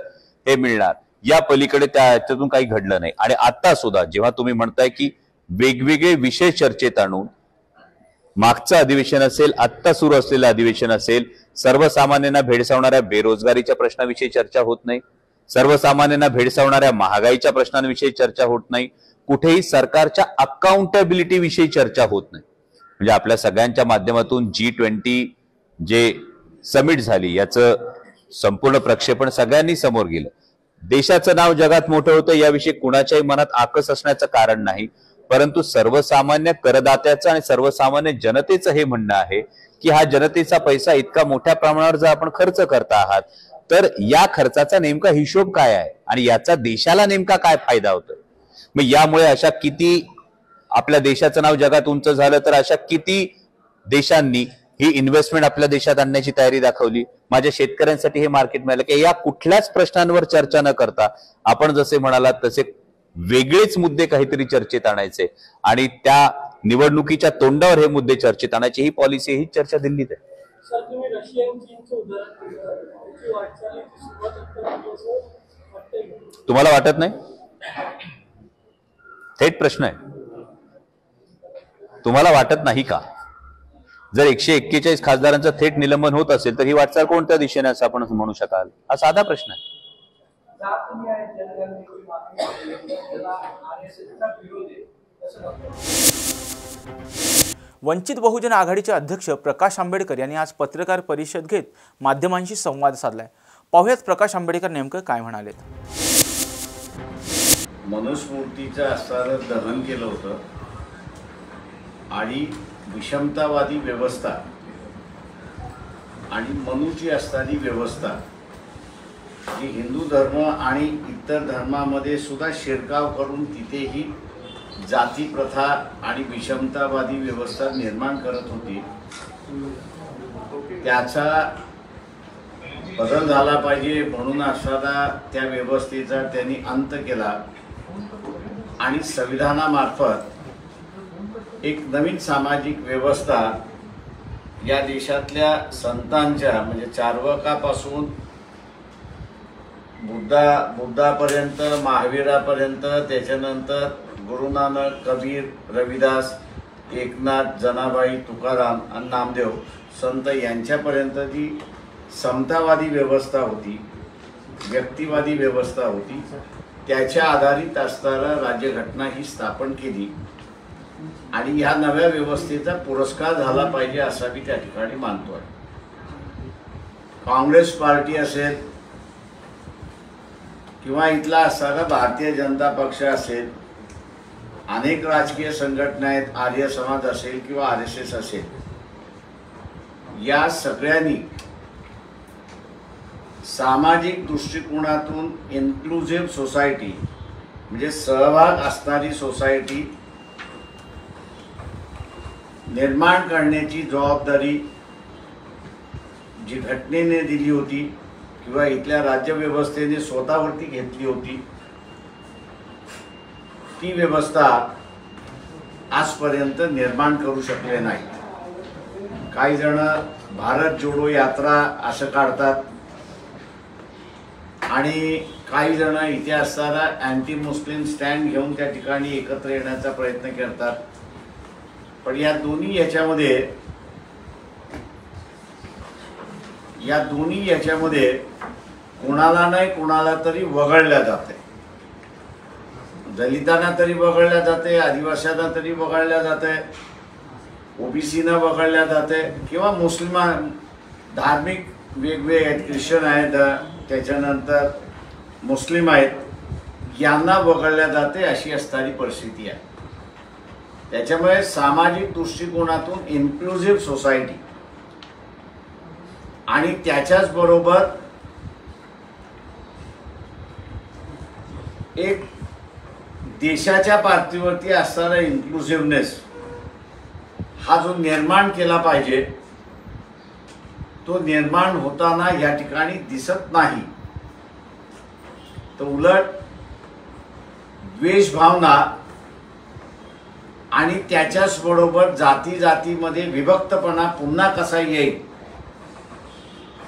हे मिळणार, या पलीकडे त्यातून काही घडलं नाही. आणि आता सुद्धा जेव्हा तुम्ही म्हणताय की वेगवेगळे विषय चर्चेत आणून मागचं अधिवेशन असेल, आत्ता सुरू असलेलं अधिवेशन असेल, सर्वसामान्यांना भेडसावणाऱ्या बेरोजगारीच्या प्रश्नाविषयी चर्चा होत नाही, सर्वसामान्यांना भेडसावणाऱ्या महागाईच्या प्रश्नांविषयी चर्चा होत नाही, कुठेही सरकारच्या अकाउंटेबिलिटी विषयी चर्चा होत नाही. म्हणजे आपल्या सगळ्यांच्या माध्यमातून G20 जे समिट झाली याचं संपूर्ण प्रक्षेपण सगळ्यांनी समोर गेलं. देशाचं नाव जगात मोठं होतं याविषयी कुणाच्याही मनात आकस असण्याचं कारण नाही, परंतु सर्वसामान्य करदात्याचं आणि सर्वसामान्य जनतेचं हे म्हणणं आहे की हा जनतेचा पैसा इतका मोठ्या प्रमाणावर जर आपण खर्च करता आहात तर या खर्चाचा नेमका हिशोब काय आहे आणि याचा देशाला नेमका काय फायदा होतोय. मग यामुळे अशा किती आपल्या देशाचं नाव जगात उंच झालं तर अशा किती देशांनी ही इन्व्हेस्टमेंट आपल्या देशात आणण्याची तयारी दाखवली. माझ्या शेतकऱ्यांसाठी हे मार्केट मिळालं की या कुठल्याच प्रश्नांवर चर्चा न करता आपण जसे म्हणालात तसे वेगळेच मुद्दे काहीतरी चर्चेत आणायचे आणि त्या निवडणुकीच्या तोंडावर हे मुद्दे चर्चेत आणायची ही पॉलिसी, ही चर्चा दिल्लीत आहे. तुम्हाला वाटत नाही? थेट प्रश्न आहे, तुम्हाला वाटत नाही का? जर 141 खासदारांचं थेट निलंबन होत असेल तर ही वाटचाल कोणत्या दिशेने असं आपण म्हणू शकाल? हा साधा प्रश्न आहे. वंचित बहुजन आघाडीचे अध्यक्ष प्रकाश आंबेडकर यांनी आज पत्रकार परिषद घेत माध्यमांशी संवाद साधलाय. पाहुयात प्रकाश आंबेडकर नेमकं काय म्हणालेत. मनुस्मृतीचं असणारं दहन केलं होतं आणि विषमतावादी व्यवस्था आणि मनुची असणारी व्यवस्था जी हिंदू धर्म आणि इतर धर्मामध्ये सुद्धा शिरकाव करून तिथेही जाती प्रथा आणि विषमतावादी व्यवस्था निर्माण करत होती, त्याचा बदल झाला पाहिजे म्हणून असणारा त्या व्यवस्थेचा त्यांनी अंत केला आणि संविधानामार्फत एक नवीन सामाजिक व्यवस्था या देशातल्या संतांच्या म्हणजे चार्वकापासून बुद्धापर्यंत, महावीरापर्यंत, त्याच्यानंतर गुरु नानक, कबीर, रविदास, एकनाथ, जनाबाई, तुकाराम आणि नामदेव संत यांच्यापर्यंत जी समतावादी व्यवस्था होती, व्यक्तिवादी व्यवस्था होती, त्याच्या आधारित असणारा राज्यघटना ही स्थापन केली आणि ह्या नव्या व्यवस्थेचा पुरस्कार झाला पाहिजे असा मी त्या ठिकाणी मानतोय. काँग्रेस पार्टी असेल किंवा इथला असणारा भारतीय जनता पक्ष असेल, अनेक राजकीय संघटना आहेत, आर्य समाज असेल किंवा RSS असेल, या सगळ्यांनी सामाजिक दृष्टिकोनातून इन्क्लुझिव्ह सोसायटी म्हणजे सहभाग असणारी सोसायटी निर्माण करण्याची जबाबदारी जी घटनेने दिली होती किंवा इथल्या राज्यव्यवस्थेने स्वतःवरती घेतली होती, ती व्यवस्था आजपर्यंत निर्माण करू शकले नाही. काही जण भारत जोडो यात्रा असं काढतात आणि काही जण इथे असताना अँटी मुस्लिम स्टँड घेऊन त्या ठिकाणी एकत्र येण्याचा प्रयत्न करतात. पण या दोन्ही याच्यामध्ये कोणाला नाही कोणाला तरी वगळल्या जाते. दलितांना तरी वगळल्या जाते, आदिवासींना तरी वगळल्या जाते, OBCना वगळल्या जाते किंवा धार्मिक वेगवेगळे आहेत, ख्रिश्चन आहेत, त्याच्यानंतर मुस्लिम आहेत, यांना वगळल्या जाते अशी असणारी परिस्थिती आहे. त्याच्यामुळे सामाजिक दृष्टिकोनातून इन्क्लुझिव्ह सोसायटी आणि त्याच्याच बरोबर एक देशाच्या पातळीवरती असणारा इन्क्लुझिव्हनेस हा जो निर्माण केला पाहिजे तो निर्माण होताना या ठिकाणी दिसत नाही, तर उलट द्वेष भावना आणि त्याच्याच बरोबर जाती जातीमध्ये विभक्तपणा पुन्हा कसा येईल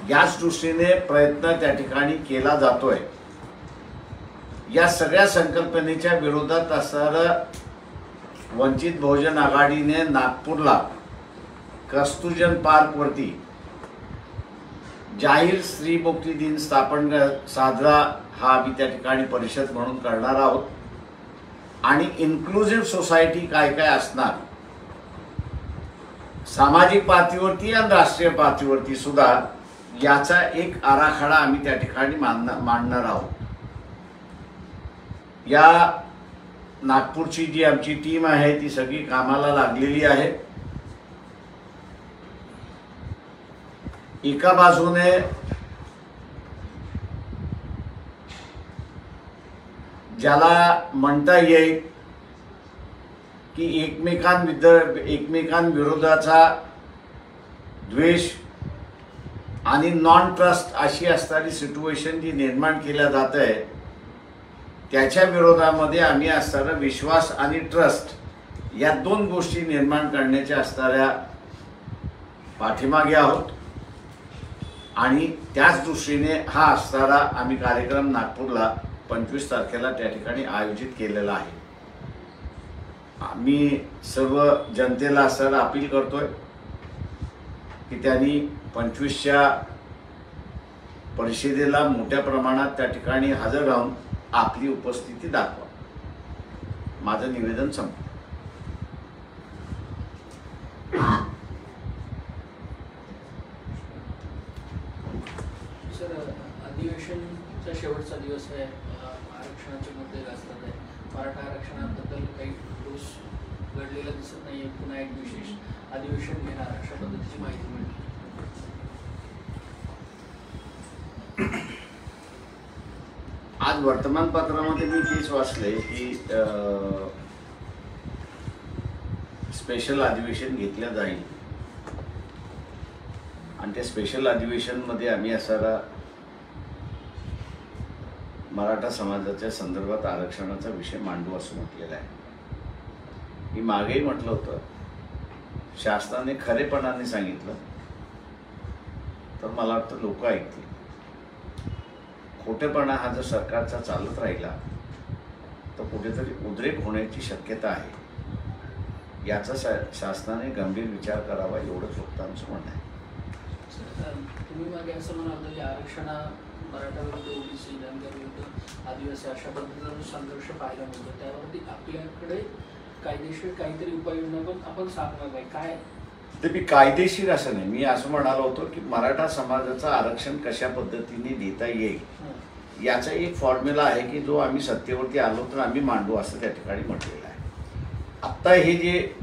याच दृष्टीने प्रयत्न त्या ठिकाणी केला जातोय. या सगळ्या संकल्पनेच्या विरोधात असणारं वंचित बहुजन आघाडीने नागपूरला कस्तुरजन पार्क वरती जाहीर स्त्री मुक्ती दिन स्थापन साजरा हा आम्ही त्या ठिकाणी परिषद म्हणून करणार आहोत. आणि इन्क्लुझिव्ह सोसायटी काय काय असणार, सामाजिक पातळीवरती आणि राष्ट्रीय पातळीवरती सुद्धा याचा एक आराखडा आम्ही त्या ठिकाणी मांडणार आहोत. या नागपूरची जी आमची टीम आहे ती सगळी कामाला लागलेली आहे. एका बाजूने ज्याला म्हणता येईल की एकमेकांविरोधाचा द्वेष आणि नॉन ट्रस्ट अशी असणारी सिच्युएशन जी निर्माण केल्या जात आहे, त्याच्या विरोधामध्ये आम्ही असणारा विश्वास आणि ट्रस्ट या दोन गोष्टी निर्माण करण्याच्या असणाऱ्या पाठीमागे आहोत. आणि त्याच दृष्टीने हा असणारा आम्ही कार्यक्रम नागपूरला 25 तारखेला त्या ठिकाणी आयोजित केलेला आहे. आम्ही सर्व जनतेला असं अपील करतोय की त्यांनी 25च्या परिषदेला मोठ्या प्रमाणात त्या ठिकाणी हजर राहून आपली उपस्थिती दाखवा. माझं निवेदन संपलं. सर, अधिवेशनचा शेवटचा दिवस आहे, आरक्षणाचे मुद्दे गाजतात आहे. मराठा आरक्षणाबद्दल काही ठोस घडलेलं दिसत नाहीये. पुन्हा एक विशेष अधिवेशन घेणार अशा पद्धतीची माहिती मिळते. आज वर्तमानपत्रामध्ये मी तेच वाचले की स्पेशल अधिवेशन घेतलं जाईल आणि त्या स्पेशल अधिवेशनमध्ये आम्ही असारा मराठा समाजाच्या संदर्भात आरक्षणाचा विषय मांडू असं म्हटलेलं आहे. मी मागेही म्हटलं होतं, शासनाने खरेपणाने सांगितलं तर मला वाटतं लोक ऐकतील. खोटेपणा हा जर सरकारचा चालत राहिला तर कुठेतरी उद्रेक होण्याची शक्यता आहे. याचा शासनाने गंभीर विचार करावा एवढंच फक्त आमचं म्हणणं आहे. तुम्ही मागे असं म्हणाल की आरक्षणा मराठा विरुद्ध ओबीसी, धनगर विरुद्ध आदिवासी अशा पद्धतीचा जो संघर्ष पाहायला मिळतो, त्यावरती आपल्याकडे कायदेशीर काहीतरी उपाययोजना पण आपण सांगणार आहे काय? ते मी कायदेशीर असं नाही, मी असं म्हणालो होतो की मराठा समाजाचं आरक्षण कशा पद्धतीने देता येईल याचा एक फॉर्म्युला आहे की जो आम्ही सत्तेवरती आलो तर आम्ही मांडू असं त्या ठिकाणी म्हटलेलं आहे. आत्ता हे जे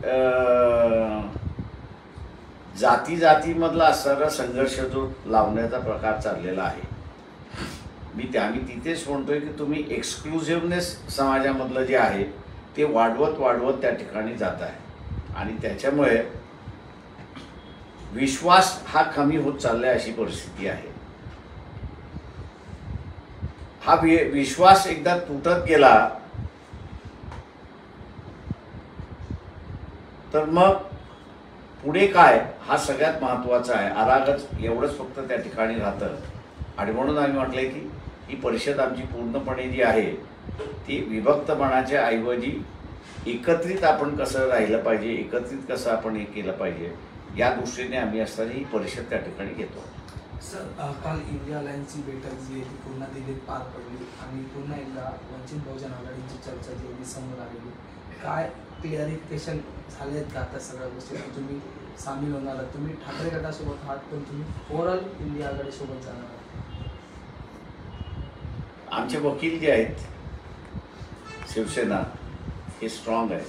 जाती जातीमधला असणारा संघर्ष जो लावण्याचा प्रकार चाललेला आहे, आम्ही तिथेच म्हणतोय की तुम्ही एक्सक्लुझिव्हनेस समाजामधलं जे आहे ते वाढवत त्या ठिकाणी जात आहे आणि त्याच्यामुळे विश्वास हा कमी होत चाललाय अशी परिस्थिती आहे. हा विश्वास एकदा तुटत गेला तर मग पुढे काय हा सगळ्यात महत्त्वाचा आहे. आरागच एवढंच फक्त त्या ठिकाणी राहतं आणि म्हणून आम्ही म्हटलंय की ही परिषद आमची पूर्णपणे जी आहे ती विभक्तपणाच्या ऐवजी एकत्रित आपण कसं राहिलं पाहिजे, एकत्रित कसं आपण हे केलं पाहिजे या दृष्टीने आम्ही असताना ही परिषद त्या ठिकाणी घेतो. सर, काल इंडिया अलायन्सची बैठक जी आहे ती पुन्हा दिल्लीत पार पडली आणि पुन्हा एकदा वंचित बहुजन आघाडीची चर्चा जी आहे समोर आलेली. काय क्लिअरिफिकेशन झाले आहेत का आता सगळ्या गोष्टी? तुम्ही सामील होणार आहात, तुम्ही ठाकरे गटासोबत आहात, पण तुम्ही ओव्हरऑल इंडिया आघाडीसोबत जाणार आहात? आमचे वकील जे आहेत शिवसेना हे स्ट्रॉंग आहे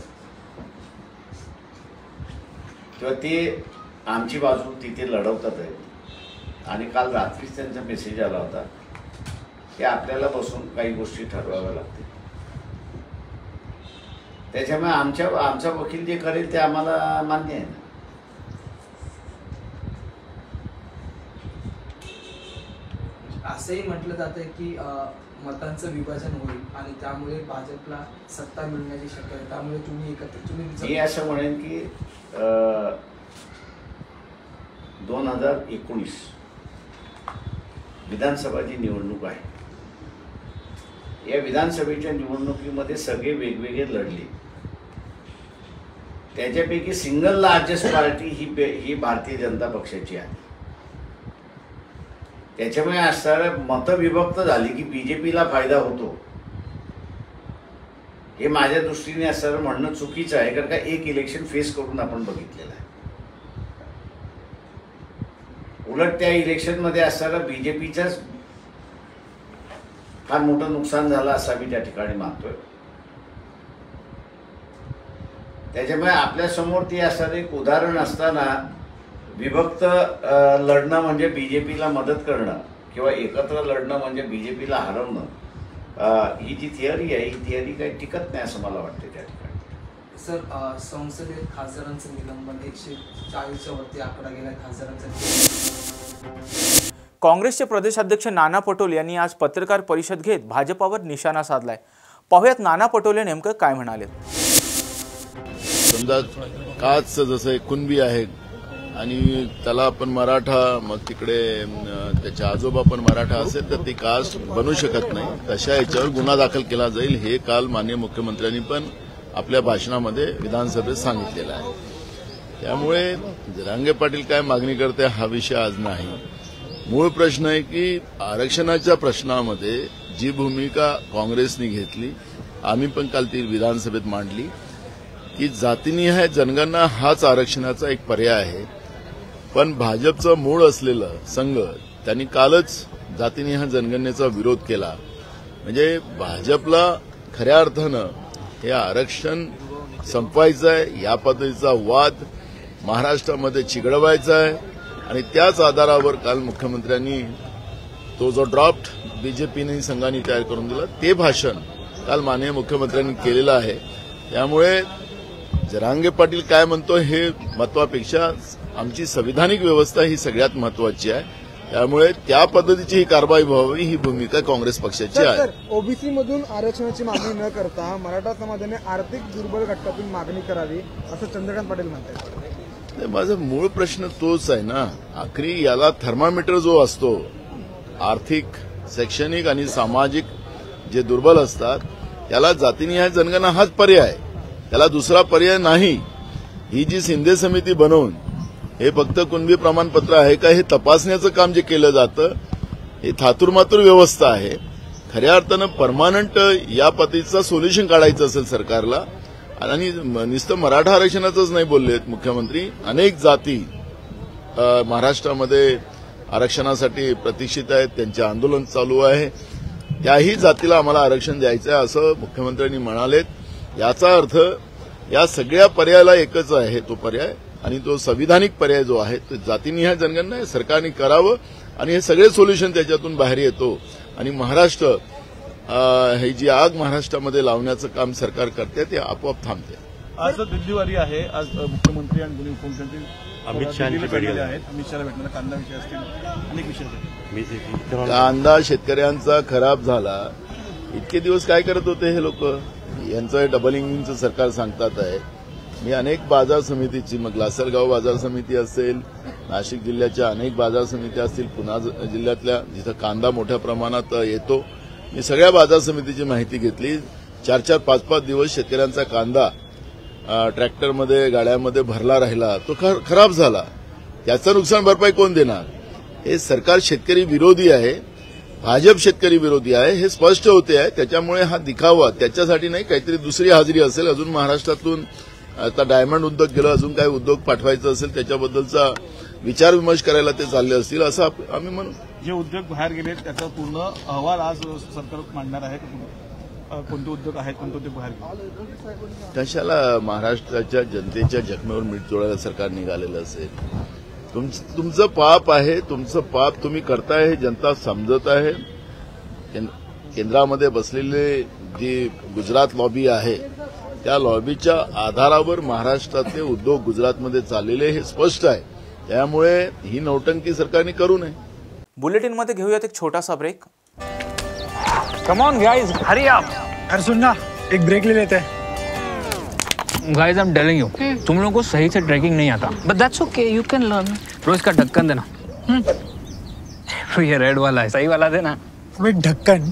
किंवा ते आमची बाजू तिथे लढवतात आहेत आणि काल रात्रीच त्यांचा मेसेज आला होता की आपल्याला बसून काही गोष्टी ठरवाव्या लागतील. त्याच्यामुळे आमचा वकील जे करेल ते आम्हाला मान्य आहे ना. असंही म्हटलं जातं की मतांचं विभाजन होईल आणि त्यामुळे भाजपला सत्ता मिळण्याची शक्यता आहे, त्यामुळे तुम्ही मी असं म्हणेन की 2019 विधानसभा जी निवडणूक आहे, या विधानसभेच्या निवडणुकीमध्ये सगळे वेगवेगळे लढले. त्याच्यापैकी सिंगल लार्जेस्ट पार्टी ही भारतीय जनता पक्षाची आहे. त्याच्यामुळे असणाऱ्या मतविभक्त झाली की बीजेपीला फायदा होतो, हे माझ्या दृष्टीने असणारं म्हणणं चुकीचं आहे. कारण का एक इलेक्शन फेस करून आपण बघितलेलं आहे. उलट त्या इलेक्शनमध्ये असणारा बीजेपीचाच फार मोठं नुकसान झालं असं मी त्या ठिकाणी मानतोय. त्याच्यामुळे आपल्यासमोर ती असणारं एक उदाहरण असताना विभक्त लढणं म्हणजे बीजेपीला मदत करणं किंवा एकत्र लढणं म्हणजे बीजेपीला हरवणं, ही जी थिअरी आहे, ही थिअरी काही टिकत नाही असं मला वाटतं त्या ठिकाणी. सर, संसदेत खासदारांचं निलंबन 140च्या वरती आकडा गेला खासदारांचा. काँग्रेसचे प्रदेशाध्यक्ष नाना पटोले यांनी आज पत्रकार परिषद घेत भाजपावर निशाणा साधलाय. पाहुयात नाना पटोले नेमकं काय म्हणाले. समजा काच जसं एक कुणबी आहे आणि त्याला आपण मराठा, मग तिकडे त्याचे आजोबा पण मराठा असेल तर ती कास्ट बनू शकत नाही. तशा याच्यावर गुन्हा दाखल केला जाईल, हे काल माननीय मुख्यमंत्र्यांनी पण आपल्या भाषणामध्ये विधानसभेत सांगितलेलं आहे. त्यामुळे जरांगे पाटील काय मागणी करते हा विषय आज नाही. मूळ प्रश्न आहे की आरक्षणाच्या प्रश्नामध्ये जी भूमिका काँग्रेसने घेतली, आम्ही पण काल ती विधानसभेत मांडली की जातीनिहाय जनगणना हाच आरक्षणाचा एक पर्याय आहे. पण भाजपचं मूळ असलेलं संघ त्यांनी कालच जातीनिहाय जनगणनेचा विरोध केला. म्हणजे भाजपला खऱ्या अर्थानं हे आरक्षण संपवायचं आहे, या पद्धतीचा वाद महाराष्ट्रामध्ये चिघळवायचा आहे आणि त्याच आधारावर काल मुख्यमंत्र्यांनी तो जो ड्राफ्ट बीजेपीने संघाने तयार करून दिला ते भाषण काल माननीय मुख्यमंत्र्यांनी केलेलं आहे. त्यामुळे जरांगे पाटील काय म्हणतो हे महत्वापेक्षा आमची संविधानिक व्यवस्था ही सगळ्यात महत्वाची आहे. त्यामुळे त्या पद्धतीची ही कारवाई व्हावी ही भूमिका काँग्रेस पक्षाची आहे. ओबीसी मधून आरक्षणाची मागणी न करता मराठा समाजाने आर्थिक दुर्बल घटकातून मागणी करावी असं चंद्रकांत पाटील म्हणतात. माझा मूळ प्रश्न तोच आहे ना. आखरी याला थर्मामीटर जो असतो, आर्थिक, शैक्षणिक आणि सामाजिक जे दुर्बल असतात त्याला जातीनिहाय जनगणना हाच पर्याय, त्याला दुसरा पर्याय नाही. ही जी शिंदे समिती बनवून हे फक्त कुणबी प्रमाणपत्र आहे का हे तपासण्याचं काम जे केलं जातं हे थातुरमातुर व्यवस्था आहे. खऱ्या अर्थानं परमानंट या पद्धतीचं सोल्युशन काढायचं असेल सरकारला, आणि नुसतं मराठा आरक्षणाचंच नाही बोललेत मुख्यमंत्री, अनेक जाती महाराष्ट्रामध्ये आरक्षणासाठी प्रतीक्षित आहेत, त्यांचे आंदोलन चालू आहे. त्याही जातीला आम्हाला आरक्षण द्यायचं आहे असं मुख्यमंत्र्यांनी म्हणालेत. याचा अर्थ या सगळ्या पर्यायाला एकच आहे तो पर्याय, आणि तो संविधानिक पर्याय जो आहे तो जातीनिहाय जनगणना सरकारने करावं आणि हे सगळे सोल्युशन त्याच्यातून बाहेर येतो आणि महाराष्ट्र ही जी आग महाराष्ट्रामध्ये लावण्याचं काम सरकार करते ते आपोआप थांबते. आज दिल्लीवारी आहे, आज मुख्यमंत्री आणि दोन्ही उपमुख्यमंत्री अमित शहाला भेटलेले आहेत. अमित शहाला भेटणार, कांदा विषय असतील, अनेक विषय. कांदा शेतकऱ्यांचा खराब झाला, इतके दिवस काय करत होते हे लोक? यांचं डबल इंजिनचं सरकार सांगतात आहे. मी अनेक बाजार समितीची, मग लासलगाव बाजार समिती असेल, नाशिक जिल्ह्याच्या अनेक बाजार समित्या असतील, पुणे जिल्ह्यातल्या जिथं कांदा मोठ्या प्रमाणात येतो, मी सगळ्या बाजार समितीची माहिती घेतली. 4-4, 5-5 दिवस शेतकऱ्यांचा कांदा ट्रॅक्टरमध्ये, गाड्यामध्ये भरला राहिला, तो खराब झाला. त्याचं नुकसान भरपाई कोण देणार? हे सरकार शेतकरी विरोधी आहे, भाजप शेतकरी विरोधी आहे, हे स्पष्ट होते आहे. त्याच्यामुळे हा दिखावा, त्याच्यासाठी नाही, काहीतरी दुसरी हाजरी असेल, अजून महाराष्ट्रातून आता डायमंड उद्योग गेलं, अजून काही उद्योग पाठवायचं असेल त्याच्याबद्दलचा विचारविमर्श करायला ते चालले असतील असं आम्ही म्हणू. जे उद्योग बाहेर गेले त्याचा पूर्ण अहवाल आज सरकार मांडणार आहे. कोणते उद्योग आहेत, कोणते उद्योग बाहेर गेले? कशाला महाराष्ट्राच्या जनतेच्या जखमेवर मीठ चोळायला सरकार निघालेलं असेल? तुमचं पाप आहे, तुमचं पाप तुम्ही करताय हे जनता समजत आहे. केंद्रामध्ये बसलेले जी गुजरात लॉबी आहे त्या लॉबीच्या आधारावर महाराष्ट्रातले उद्योग गुजरातमध्ये चाललेले हे स्पष्ट आहे. त्यामुळे ही नौटंकी सरकारने करू नये. बुलेटिनमध्ये घेऊयात एक छोटासा break. Come on guys, hurry up. अरे सुन ना, एक ब्रेक ले लेते हैं. Guys I am telling you, तुम लोगों को सही से ट्रैकिंग नहीं आता, but that's okay, you can learn. रोज का ढक्कन देना. ये रेड वाला है, सही वाला देना. अबे ढक्कन,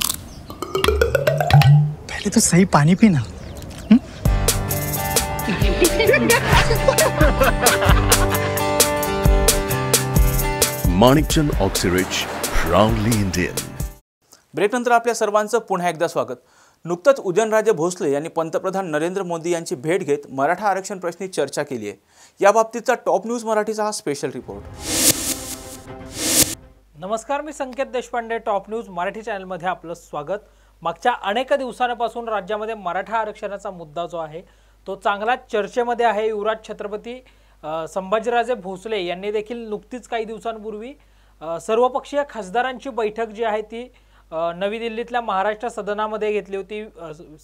पहले तो सही पानी पीना. Manikchand Oxyrich, proudly Indian. ब्रेकनंतर आपल्या सर्वांचं पुन्हा एकदा स्वागत. नुकतंच उदयनराजे भोसले यांनी पंतप्रधान नरेंद्र मोदी यांची भेट घेत मराठा आरक्षण प्रश्नी चर्चा केली आहे. याबाबतीचा टॉप न्यूज मराठीचा हा स्पेशल रिपोर्ट. नमस्कार, मी संकेत देशपांडे. टॉप न्यूज मराठी चॅनलमध्ये आपलं स्वागत. मागच्या अनेक दिवसांपासून राज्यामध्ये मराठा आरक्षणाचा मुद्दा जो आहे तो चांगला चर्चेमध्ये आहे. युवराज छत्रपती संभाजीराजे भोसले यांनी देखील नुकतीच काही दिवसांपूर्वी सर्वपक्षीय खासदारांची बैठक जी आहे ती नवी दिल्लीतल्या महाराष्ट्र सदनामध्ये घेतली होती.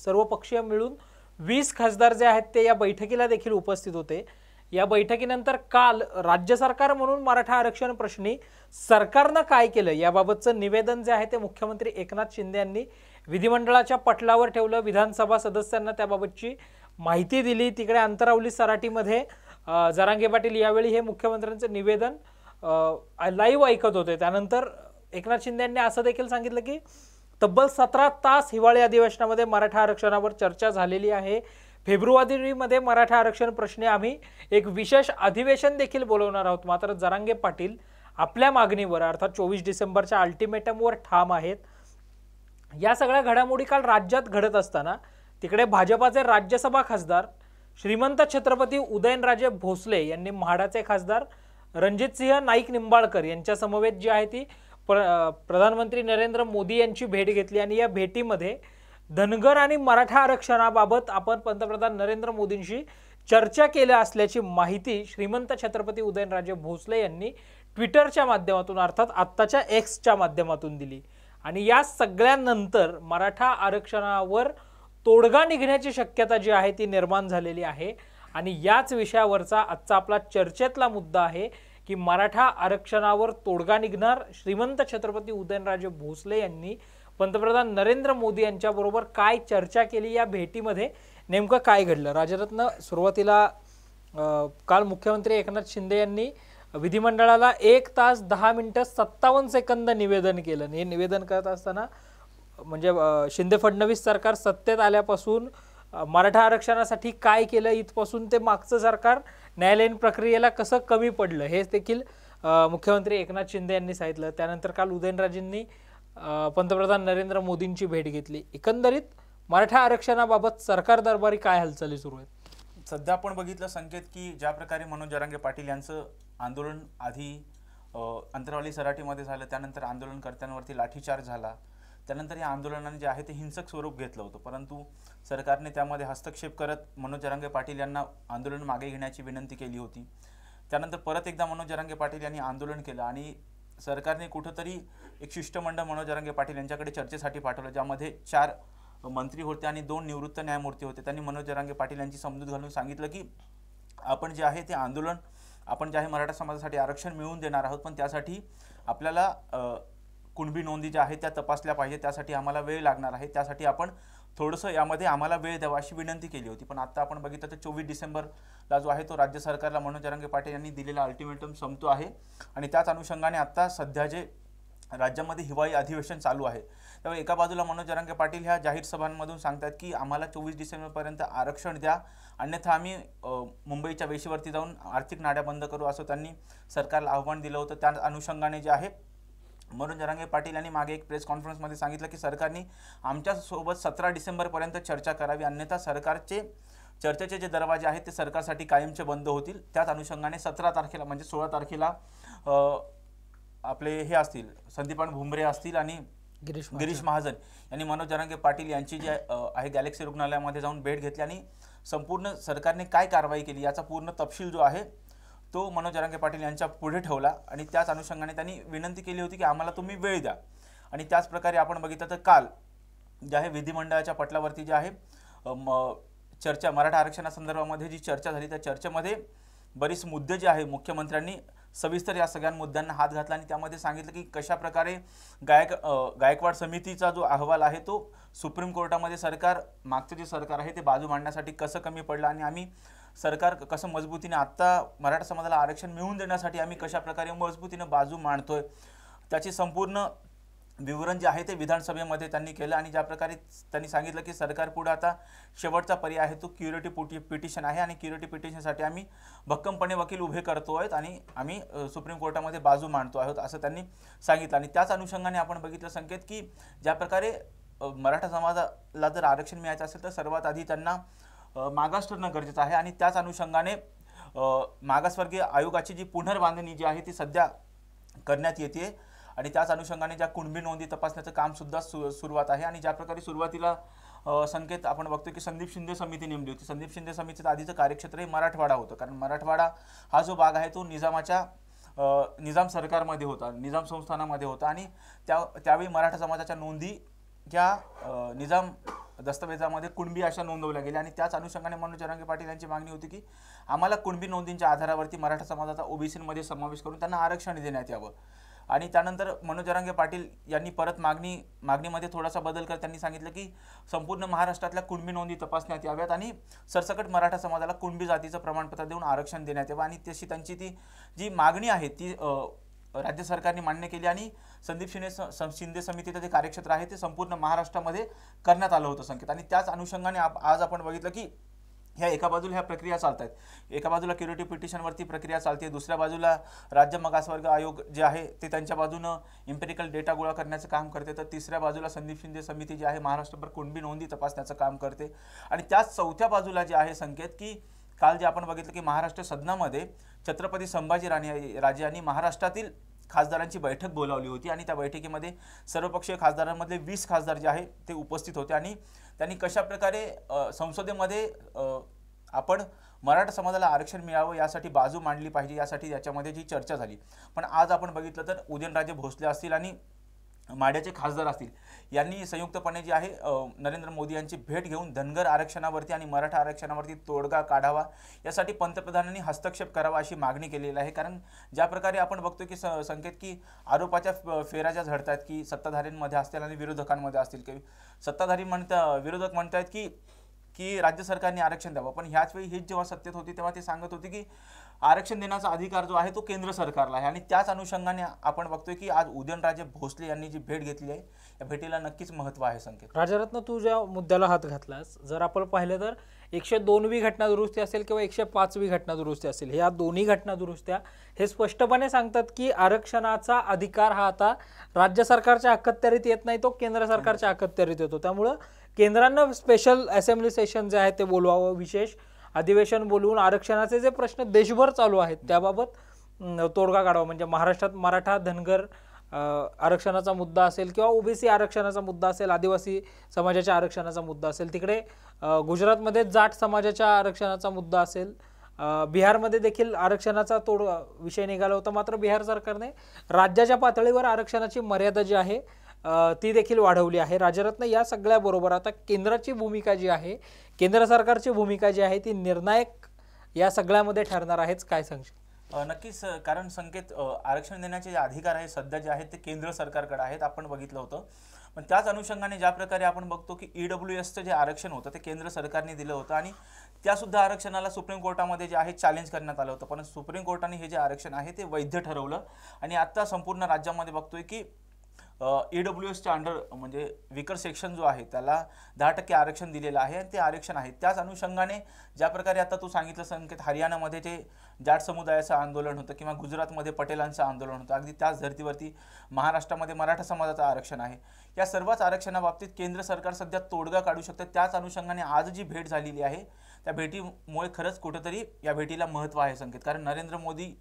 सर्वपक्षीय मिळून 20 खासदार जे आहेत ते या बैठकीला देखील उपस्थित होते. या बैठकीनंतर काल राज्य सरकार म्हणून मराठा आरक्षण प्रश्नी सरकारनं काय केलं याबाबतचं निवेदन जे आहे ते मुख्यमंत्री एकनाथ शिंदे यांनी विधिमंडळाच्या पटलावर ठेवलं. विधानसभा सदस्यांना त्याबाबतची माहिती दिली. तिकडे अंतरावली सराटीमध्ये जरांगे पाटील यावेळी हे मुख्यमंत्र्यांचं निवेदन लाईव्ह ऐकत होते. त्यानंतर एकनाथ शिंदे यांनी असं देखील सांगितलं की तब्बल 17 तास हिवाळी अधिवेशनामध्ये मराठा आरक्षणावर चर्चा झालेली आहे. फेब्रुवारीमध्ये मराठा आरक्षण प्रश्नी आम्ही एक विशेष अधिवेशन देखील बोलवणार आहोत. मात्र जरांगे पाटील आपल्या मागणीवर अर्थात 24 डिसेंबरच्या अल्टिमेटमवर ठाम आहेत. या सगळ्या घडामोडी काल राज्यात घडत असताना तिकडे भाजपाचे राज्यसभा खासदार श्रीमंत छत्रपती उदयनराजे भोसले यांनी म्हाडाचे खासदार रणजितसिंह नाईक निंबाळकर यांच्या समवेत जी आहे ती प्रधानमंत्री नरेंद्र मोदी यांची भेट घेतली. आणि या भेटीमध्ये धनगर आणि मराठा आरक्षणाबाबत आपण पंतप्रधान नरेंद्र मोदींशी चर्चा केली असल्याची माहिती श्रीमंत छत्रपती उदयनराजे भोसले यांनी ट्विटरच्या माध्यमातून अर्थात आत्ताच्या एक्सच्या माध्यमातून दिली. आणि या सगळ्यानंतर मराठा आरक्षणावर तोडगा निघण्याची शक्यता जी आहे ती निर्माण झालेली आहे. आणि याच विषयावरचा आजचा आपला चर्चेतला मुद्दा आहे की मराठा आरक्षणावर तोडगा निघणार. श्रीमंत छत्रपती उदयनराजे भोसले यांनी पंतप्रधान नरेंद्र मोदी यांच्याबरोबर काय चर्चा केली, या भेटीमध्ये नेमकं काय घडलं. राजरत्न, सुरुवातीला काल मुख्यमंत्री एकनाथ शिंदे यांनी विधिमंडळाला 1 तास 10 मिनिटं 57 सेकंद निवेदन केलं. हे निवेदन करत असताना म्हणजे शिंदे फडणवीस सरकार सत्तेत आल्यापासून मराठा आरक्षणासाठी काय केलं इथपासून ते मागचं सरकार न्यायालयीन प्रक्रियेला कसं कमी पडलं हे देखील मुख्यमंत्री एकनाथ शिंदे यांनी सांगितलं. त्यानंतर काल उदयनराजेंनी पंतप्रधान नरेंद्र मोदींची भेट घेतली. एकंदरीत मराठा आरक्षणाबाबत सरकार दरबारी काय हालचाली सुरू आहेत? सध्या आपण बघितलं संकेत की ज्या प्रकारे मनोज जरांगे पाटील यांचं आंदोलन आधी अंतरावली सराटीमध्ये झालं, त्यानंतर आंदोलनकर्त्यांवरती लाठीचार्ज झाला, त्यानंतर या आंदोलनाने जे आहे ते हिंसक स्वरूप घेतलं होतं. परंतु सरकारने त्यामध्ये हस्तक्षेप करत मनोज जरांगे पाटील यांना आंदोलन मागे घेण्याची विनंती केली होती. त्यानंतर परत एकदा मनोज जरांगे पाटील यांनी आंदोलन केलं आणि सरकारने कुठंतरी एक शिष्टमंडळ मनोज जरांगे पाटील यांच्याकडे चर्चेसाठी पाठवलं, ज्यामध्ये 4 मंत्री होते आणि 2 निवृत्त न्यायमूर्ती होते. त्यांनी मनोज जरांगे पाटील यांची समजूत घालून सांगितलं की आपण जे आहे ते आंदोलन आपण जे आहे मराठा समाजासाठी आरक्षण मिळवून देणार आहोत, पण त्यासाठी आपल्याला कुणबी नोंदी ज्या आहेत त्या तपासल्या पाहिजे, त्यासाठी आम्हाला वेळ लागणार आहे, त्यासाठी आपण थोडंसं यामध्ये आम्हाला वेळ द्यावा अशी विनंती केली होती. पण आता आपण बघितलं तर 24 डिसेंबरला जो आहे तो राज्य सरकारला मनोज जरांगे पाटील यांनी दिलेला अल्टिमेटम संपतो आहे. आणि त्याच अनुषंगाने आता सध्या जे राज्यामध्ये हिवाळी अधिवेशन चालू आहे त्यामुळे एका बाजूला मनोज जरांगे पाटील ह्या जाहीर सभांमधून सांगतात की आम्हाला 24 डिसेंबरपर्यंत आरक्षण द्या, अन्यथा आम्ही मुंबईच्या वेशीवरती जाऊन आर्थिक नाड्या बंद करू, असं त्यांनी सरकारला आव्हान दिलं होतं. त्या अनुषंगाने जे आहे मनोज जरांगे पाटील यांनी मागे एक प्रेस कॉन्फरन्समध्ये सांगितलं की सरकारने आमच्यासोबत 17 डिसेंबरपर्यंत चर्चा करावी, अन्यथा चर्चेचे जे दरवाजे आहेत ते सरकारसाठी कायमचे बंद होतील. त्याच अनुषंगाने 17 तारखेला म्हणजे 16 तारखेला आपले हे असतील संदीपान भुमरे असतील आणि गिरीश महाजन यांनी मनोज जरांगे पाटील यांची जी आहे गॅलेक्सी रुग्णालयामध्ये जाऊन भेट घेतली आणि संपूर्ण सरकारने काय कारवाई केली याचा पूर्ण तपशील जो आहे तो मनोज जरांगे पाटील यांच्या पुढे ठेवला. आणि त्याच अनुषंगाने त्यांनी विनंती केली होती की आम्हाला तुम्ही वेळ द्या. आणि त्याच प्रकारे आपण बघितलं तर काल जे आहे विधिमंडळाच्या पटलावरती जे आहे चर्चा मराठा आरक्षणासंदर्भामध्ये जी चर्चा झाली त्या चर्चेमध्ये बरीच मुद्दे जे आहे मुख्यमंत्र्यांनी सविस्तर या सगळ्या मुद्द्यांना हात घातला आणि त्यामध्ये सांगितलं की कशा प्रकारे गायकवाड समितीचा जो अहवाल आहे तो सुप्रीम कोर्टामध्ये मागचं जे सरकार आहे ते बाजू मांडण्यासाठी कसं कमी पडलं आणि आम्ही सरकार कसं मजबूतीने आत्ता मराठा समाजाला आरक्षण मिळवून देण्यासाठी आम्ही कशा प्रकारे मजबूतीने बाजू मांडतोय त्याची संपूर्ण विवरण जे आहे ते विधानसभेमध्ये त्यांनी केलं आणि ज्या प्रकारे त्यांनी सांगितलं की सरकार पुढे आता शेवटचा पर्याय आहे तो क्युरेटिव्ह पिटिशन आहे आणि क्युरेटिव्ह पिटिशनसाठी आम्ही भक्कमपणे वकील उभे करतो आहेत आणि आम्ही सुप्रीम कोर्टामध्ये बाजू मांडतो आहोत असं त्यांनी सांगितलं. आणि त्याच अनुषंगाने आपण बघितलं संकेत की ज्या प्रकारे मराठा समाजाला जर आरक्षण मिळायचं असेल तर सर्वात आधी त्यांना मागास ठरणं गरजेचं आहे आणि त्याच अनुषंगाने मागासवर्गीय आयोगाची जी पुनर्बांधणी जी आहे ती सध्या करण्यात येते आणि त्याच अनुषंगाने ज्या कुणबी नोंदी तपासण्याचं काम सुद्धा सुरुवात आहे. आणि ज्या प्रकारे सुरुवातीला संकेत आपण बघतो की संदीप शिंदे समिती नेमली होती. संदीप शिंदे समितीचं आधीचं कार्यक्षेत्र हे मराठवाडा होतं कारण मराठवाडा हा जो भाग आहे तो निजाम सरकारमध्ये होता, निजाम संस्थानामध्ये होता आणि त्यावेळी मराठा समाजाच्या नोंदी या निजाम दस्तावेजामध्ये कुणबी अशा नोंदवल्या गेल्या आणि त्याच अनुषंगाने मनोज जरांगे पाटील यांची मागणी होती की आम्हाला कुणबी नोंदींच्या आधारावरती मराठा समाजाचा ओबीसीमध्ये समावेश करून त्यांना आरक्षण देण्यात यावं. आणि त्यानंतर मनोज जरांगे पाटील यांनी परत मागणीमध्ये थोडासा बदल करत त्यांनी सांगितलं की संपूर्ण महाराष्ट्रातल्या कुणबी नोंदी तपासण्यात याव्यात आणि सरसकट मराठा समाजाला कुणबी जातीचं प्रमाणपत्र देऊन आरक्षण देण्यात यावं आणि तशी त्यांची ती जी मागणी आहे ती राज्य सरकारने मान्य केली आणि संदीप शिंदे समितीचं जे कार्यक्षेत्र आहे ते संपूर्ण महाराष्ट्रामध्ये करण्यात आलं होतं संकेत. आणि त्याच अनुषंगाने आज आपण बघितलं की ह्या एका बाजूला ह्या प्रक्रिया चालत आहेत, एका बाजूला क्युरेटिव्ह पिटिशनवरती प्रक्रिया चालते, दुसऱ्या बाजूला राज्य मागासवर्ग आयोग जे आहे ते त्यांच्या बाजूनं इम्पेरिकल डेटा गोळा करण्याचं काम करते, तर तिसऱ्या बाजूला संदीप शिंदे समिती जी आहे महाराष्ट्रभर कुणबी नोंदी तपासण्याचं काम करते. आणि त्याच चौथ्या बाजूला जे आहे संकेत की काल जे आपण बघितलं की महाराष्ट्र सदनामध्ये छत्रपती संभाजी राजे यांनी महाराष्ट्रातील खासदारांची बैठक बोलावली होती आणि त्या बैठकीमध्ये सर्वपक्षीय खासदारांमधले 20 खासदार जे आहे ते उपस्थित होते आणि त्यांनी कशा प्रकारे संसदेमध्ये आपण मराठा समाजाला आरक्षण मिळावं यासाठी बाजू मांडली पाहिजे यासाठी याच्यामध्ये जी चर्चा झाली. पण आज आपण बघितलं तर उदयनराजे भोसले असतील आणि माढ्याचे खासदार असतील यांनी संयुक्तपणे जे आहे नरेंद्र मोदी यांची भेट घेऊन धनगर आरक्षणावरती आणि मराठा आरक्षणावरती तोडगा काढावा यासाठी पंतप्रधानांनी हस्तक्षेप करावा अशी मागणी केलेली आहे. कारण ज्या प्रकारे आपण बघतो की संकेत की आरोपाच्या फेऱ्या ज्या झडत आहेत की सत्ताधाऱ्यांमध्ये असतील आणि विरोधकांमध्ये असतील की सत्ताधारी विरोधक म्हणतात की राज्य सरकारने आरक्षण द्यावं, पण ह्याच वेळी हीच जेव्हा सत्तेत होती तेव्हा ते सांगत होते की आरक्षण देण्याचा अधिकार जो आहे तो केंद्र सरकारला आहे. आणि त्याच अनुषंगाने आपण बघतोय की आज उदयनराजे भोसले यांनी जी भेट घेतली आहे या भेटीला नक्कीच महत्त्व आहे संकेत. राजरत्न, तू ज्या मुद्द्याला हात घातलास, जर आपण पाहिलं तर 102वी घटना दुरुस्ती असेल किंवा 105वी घटना दुरुस्ती असेल, ह्या दोन्ही घटना दुरुस्त्या हे स्पष्टपणे सांगतात की आरक्षणाचा अधिकार हा आता राज्य सरकारच्या अखत्यारीत येत नाही, तो केंद्र सरकारच्या अखत्यारीत येतो. त्यामुळं केंद्रानं स्पेशल असेंब्ली सेशन जे आहे ते बोलवावं, विशेष अधिवेशन बोलवून आरक्षणाचे जे प्रश्न देशभर चालू आहेत त्याबाबत तोडगा काढावा. म्हणजे महाराष्ट्रात मराठा धनगर आरक्षणाचा मुद्दा असेल किंवा ओबीसी आरक्षणाचा मुद्दा असेल, आदिवासी समाजाच्या आरक्षणाचा मुद्दा असेल, तिकडे गुजरातमध्ये जाट समाजाच्या आरक्षणाचा मुद्दा असेल, बिहारमध्ये देखील आरक्षणाचा विषय निघाला होता. मात्र बिहार सरकारने राज्याच्या पातळीवर आरक्षणाची मर्यादा जी आहे ती देखील वाढवली आहे. राजरत्न, या सगळ्याबरोबर आता केंद्राची भूमिका जी आहे, केंद्र सरकारची भूमिका जी आहे ती निर्णायक या सगळ्यामध्ये ठरणार आहेच, काय सांगशील? नक्कीच, कारण संकेत आरक्षण देण्याचे जे अधिकार आहे सध्या जे आहेत ते केंद्र सरकारकडे आहेत, आपण बघितलं होतं. पण त्याच अनुषंगाने ज्या प्रकारे आपण बघतो की EWSचं जे आरक्षण होतं ते केंद्र सरकारने दिलं होतं आणि त्यासुद्धा आरक्षणाला सुप्रीम कोर्टामध्ये जे आहे चॅलेंज करण्यात आलं होतं, पण सुप्रीम कोर्टाने हे जे आरक्षण आहे ते वैध ठरवलं आणि आता संपूर्ण राज्यामध्ये बघतोय की EWSच्या अंडर म्हणजे विकर सेक्शन जो आहे त्याला 10% आरक्षण दिलेलं आहे आणि ते आरक्षण आहे. त्याच अनुषंगाने ज्या प्रकारे आता तू सांगितलं संकेत, हरियाणामध्ये जे जाट समुदायाचं आंदोलन होतं किंवा गुजरातमध्ये पटेलांचं आंदोलन होतं, अगदी त्याच धर्तीवरती महाराष्ट्रामध्ये मराठा समाजाचं आरक्षण आहे. या सर्वच आरक्षणाबाबतीत केंद्र सरकार सध्या तोडगा काढू शकतं. त्याच अनुषंगाने आज जी भेट झालेली आहे त्या भेटीमुळे खरंच कुठंतरी या भेटीला महत्त्व आहे संकेत, कारण नरेंद्र मोदी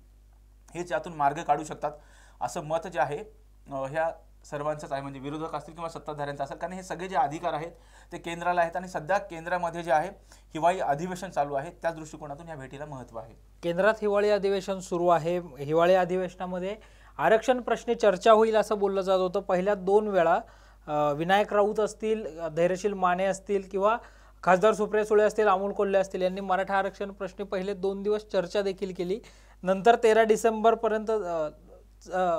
हेच यातून मार्ग काढू शकतात असं मत जे आहे ह्या सर्वांचंच आहे, म्हणजे विरोधक असतील किंवा सत्ताधाऱ्यांचं असेल, कारण हे सगळे जे अधिकार आहेत ते केंद्राला आहेत आणि सध्या केंद्रामध्ये जे आहे हिवाळी अधिवेशन चालू आहे, त्याच दृष्टिकोनातून या भेटीला महत्त्व आहे. केंद्रात हिवाळी अधिवेशन सुरू आहे. हिवाळी अधिवेशनामध्ये आरक्षण प्रश्नी चर्चा होईल असं बोललं जात होतं. पहिल्या 2 वेळा विनायक राऊत असतील, धैर्यशील माने असतील किंवा खासदार सुप्रिया सुळे असतील, अमोल कोल्हे असतील यांनी मराठा आरक्षण प्रश्नी पहिले 2 दिवस चर्चा देखील केली. नंतर 13 डिसेंबरपर्यंत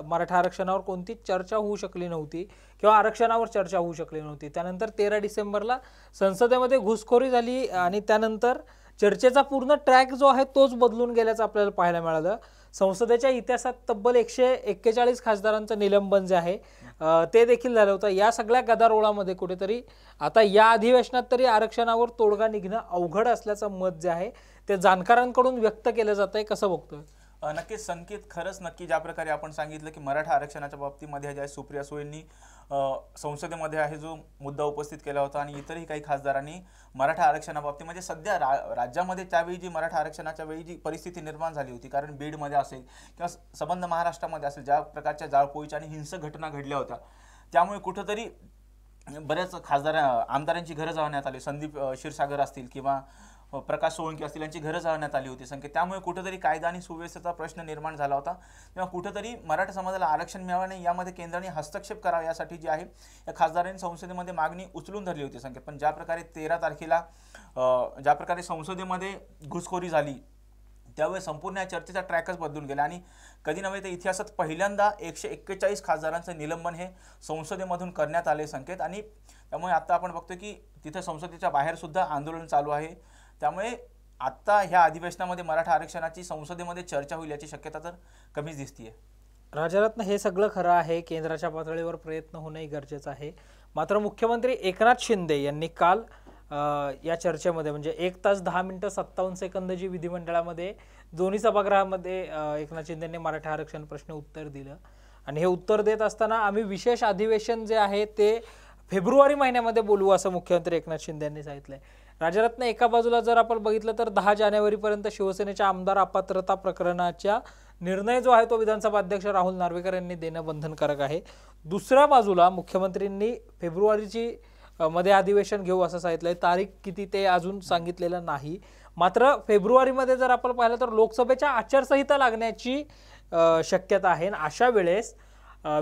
मराठा आरक्षणावर कोणतीच चर्चा होऊ शकली नव्हती किंवा आरक्षणावर चर्चा होऊ शकली नव्हती. त्यानंतर 13 डिसेंबरला संसदेमध्ये घुसखोरी झाली आणि त्यानंतर चर्चेचा पूर्ण ट्रॅक जो आहे तोच बदलून गेल्याचं आपल्याला पाहायला मिळालं. संसदेच्या इतिहासात तब्बल 141 खासदारांचं निलंबन जे आहे ते देखील झालं होतं. या सगळ्या गदारोळामध्ये कुठेतरी आता या अधिवेशनात तरी आरक्षणावर तोडगा निघणं अवघड असल्याचं मत जे आहे ते जाणकारांकडून व्यक्त केलं जात आहे. कसं बघतोय? नक्कीच संकेत, खरंच नक्की ज्या प्रकारे आपण सांगितलं की मराठा आरक्षणाच्या बाबतीमध्ये ज्या सुप्रिया सुळेंनी संसदेमध्ये आहे जो मुद्दा उपस्थित केला होता आणि इतरही काही खासदारांनी मराठा आरक्षणाबाबतीत म्हणजे सध्या राज्यामध्ये त्यावेळी जी मराठा आरक्षणाच्या वेळी जी परिस्थिती निर्माण झाली होती, कारण बीडमध्ये असेल किंवा संबंध महाराष्ट्रामध्ये असेल ज्या प्रकारच्या जाळपोळीच्या आणि हिंसक घटना घडल्या होत्या, त्यामुळे कुठंतरी बऱ्याच आमदारांची घरं जाळण्यात आली. संदीप क्षीरसागर असतील किंवा प्रकाश सोळंकी असतील यांची घरं जाळण्यात आली होती संकेत. त्यामुळे कुठेतरी कायदा आणि सुव्यवस्थेचा प्रश्न निर्माण झाला होता किंवा कुठेतरी मराठा समाजाला आरक्षण मिळावं नाही यामध्ये केंद्राने हस्तक्षेप करावा यासाठी जी आहे या खासदारांनी संसदेमध्ये मागणी उचलून धरली होती संकेत. पण ज्या प्रकारे 13 तारखेला ज्या प्रकारे संसदेमध्ये घुसखोरी झाली त्यावेळी संपूर्ण या चर्चेचा ट्रॅकच बदलून गेला आणि कधी नव्हे तर इतिहासात पहिल्यांदा 141 खासदारांचं निलंबन हे संसदेमधून करण्यात आले संकेत. आणि त्यामुळे आता आपण बघतो की तिथे संसदेच्या बाहेर सुद्धा आंदोलन चालू आहे. त्यामुळे आता ह्या अधिवेशनामध्ये मराठा आरक्षणाची संसदेमध्ये चर्चा होईल याची शक्यता तर कमीच दिसतीये. राजरत्न, हे सगळं खरं आहे, केंद्राच्या पातळीवर प्रयत्न होणंही गरजेचं आहे. मात्र मुख्यमंत्री एकनाथ शिंदे यांनी काल या चर्चेमध्ये म्हणजे 1 तास 10 मिनिटं 57 सेकंद जी विधिमंडळामध्ये दोन्ही सभागृहामध्ये एकनाथ शिंदेंनी मराठा आरक्षण प्रश्न उत्तर दिलं आणि हे उत्तर देत असताना आम्ही विशेष अधिवेशन जे आहे ते फेब्रुवारी महिन्यामध्ये बोलवू असं मुख्यमंत्री एकनाथ शिंदे यांनी सांगितलंय. राजरत्न, एका बाजूला जर आपण बघितलं तर 10 जानेवारीपर्यंत शिवसेनेच्या आमदार अपात्रता प्रकरणाचा निर्णय जो आहे तो विधानसभा अध्यक्ष राहुल नार्वेकर यांनी देणं बंधनकारक आहे. दुसऱ्या बाजूला मुख्यमंत्र्यांनी फेब्रुवारीची मध्ये अधिवेशन घेऊ असं सांगितलंय. तारीख किती ते अजून सांगितलेलं नाही. मात्र फेब्रुवारीमध्ये जर आपण पाहिलं तर लोकसभेच्या आचारसंहिता लागण्याची शक्यता आहे. अशा वेळेस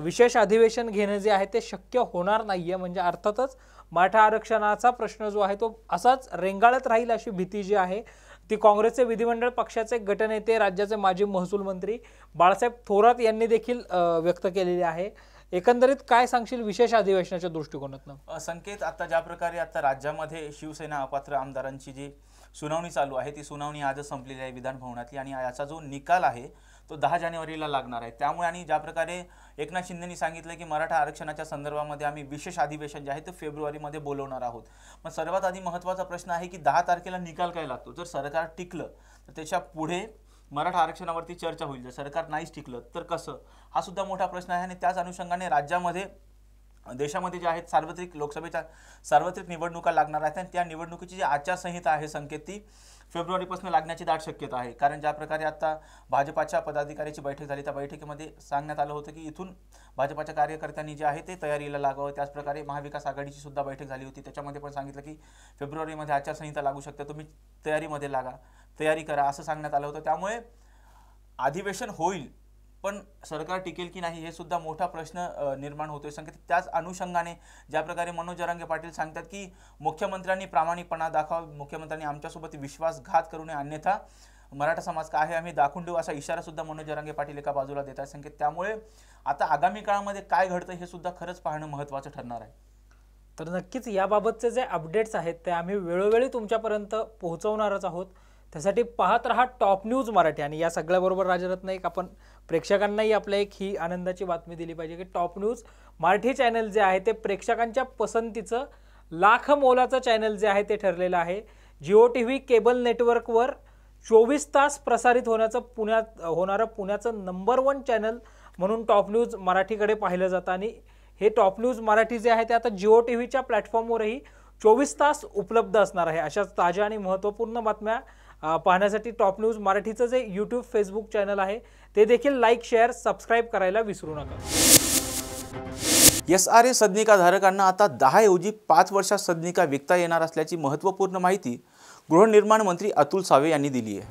विशेष अधिवेशन घेणं जे आहे ते शक्य होणार नाहीये. म्हणजे अर्थातच मराठा आरक्षणाचा प्रश्न जो आहे तो असाच रेंगाळत राहील अशी भीती जी आहे ती काँग्रेसचे विधिमंडळ पक्षाचे गटनेते राज्याचे माजी महसूल मंत्री बाळासाहेब थोरात यांनी देखील व्यक्त केलेली आहे. एकंदरीत काय सांगशील विशेष अधिवेशनाच्या दृष्टिकोनातून? संकेत, आता ज्या प्रकारे आता राज्यामध्ये शिवसेना अपात्र आमदारांची जी सुनावणी चालू आहे ती सुनावणी आजच संपलेली आहे विधान भवनातली आणि याचा जो निकाल आहे तो 10 जानेवारीला लागणार आहे. त्यामुळे आणि ज्या प्रकारे एकनाथ शिंदेंनी सांगितलं की मराठा आरक्षणाच्या संदर्भामध्ये आम्ही विशेष अधिवेशन जे आहे ते फेब्रुवारीमध्ये बोलवणार आहोत. पण सर्वात आधी महत्त्वाचा प्रश्न आहे की 10 तारखेला निकाल काय लागतो. जर सरकार टिकलं तर त्याच्या पुढे मराठा आरक्षणावरती चर्चा होईल. जर सरकार नाहीच टिकलं तर कसं, हा सुद्धा मोठा प्रश्न आहे. आणि त्याच अनुषंगाने राज्यामध्ये देशामध्ये जे आहेत सार्वत्रिक लोकसभेच्या सार्वत्रिक निवडणुका लागणार आहेत आणि त्या निवडणुकीची जी आचारसंहिता आहे संकेत ती फेब्रुवारीपासून लागण्याची दाट शक्यता आहे. कारण ज्या प्रकारे आता भाजपाच्या पदाधिकाऱ्याची बैठक झाली त्या बैठकीमध्ये सांगण्यात आलं होतं की इथून भाजपाच्या कार्यकर्त्यांनी जे आहे ते तयारीला लागावं. त्याचप्रकारे महाविकास आघाडीची सुद्धा बैठक झाली होती, त्याच्यामध्ये पण सांगितलं की फेब्रुवारीमध्ये आचारसंहिता लागू शकते, तुम्ही तयारीमध्ये लागा, तयारी करा असं सांगण्यात आलं होतं. त्यामुळे अधिवेशन होईल पण सरकार टिकेल की नाही हे सुद्धा मोठा प्रश्न निर्माण होतोय संकेत. त्याच अनुषंगाने ज्या प्रकारे मनोज जरांगे पाटील सांगतात की मुख्यमंत्र्यांनी प्रामाणिकपणा दाखवा, मुख्यमंत्र्यांनी आमच्यासोबत विश्वासघात करू नये अन्यथा मराठा समाज काय आहे आम्ही दाखवून देऊ असा इशारा सुद्धा मनोज जरांगे पाटील एका बाजूला देत आहेत संकेत. त्यामुळे आता आगामी काळामध्ये काय घडतं हे सुद्धा खरंच पाहणं महत्त्वाचं ठरणार आहे. तर नक्कीच याबाबतचे जे अपडेट्स आहेत ते आम्ही वेळोवेळी तुमच्यापर्यंत पोहोचवणारच आहोत. त्यासाठी पाहत रहा टॉप न्यूज मराठी. आणि या सगळ्याबरोबर राजरत्न एक आपण प्रेक्षकांनाही आपल्या एक ही आनंदाची बातमी दिली पाहिजे की टॉप न्यूज मराठी चॅनल जे आहे ते प्रेक्षकांच्या पसंतीचं लाख मोलाचं चॅनल जे आहे ते ठरलेलं आहे. जिओ TV केबल नेटवर्कवर 24 तास प्रसारित होणारं पुण्याचं नंबर 1 चॅनल म्हणून टॉप न्यूज मराठीकडे पाहिलं जातं. आणि हे टॉप न्यूज मराठी जे आहे ते आता जिओ TVच्या प्लॅटफॉर्मवरही 24 तास उपलब्ध असणार आहे. अशाच ताज्या आणि महत्त्वपूर्ण बातम्या पाहण्यासाठी टॉप न्यूज मराठीचं जे यूट्यूब फेसबुक चॅनल आहे ते देखील लाईक शेअर सबस्क्राईब करायला विसरू नका. SRA सदनिका धारकांना आता 10 ऐवजी 5 वर्षात सदनिका विकता येणार असल्याची महत्त्वपूर्ण माहिती गृहनिर्माण मंत्री अतुल सावे यांनी दिली आहे.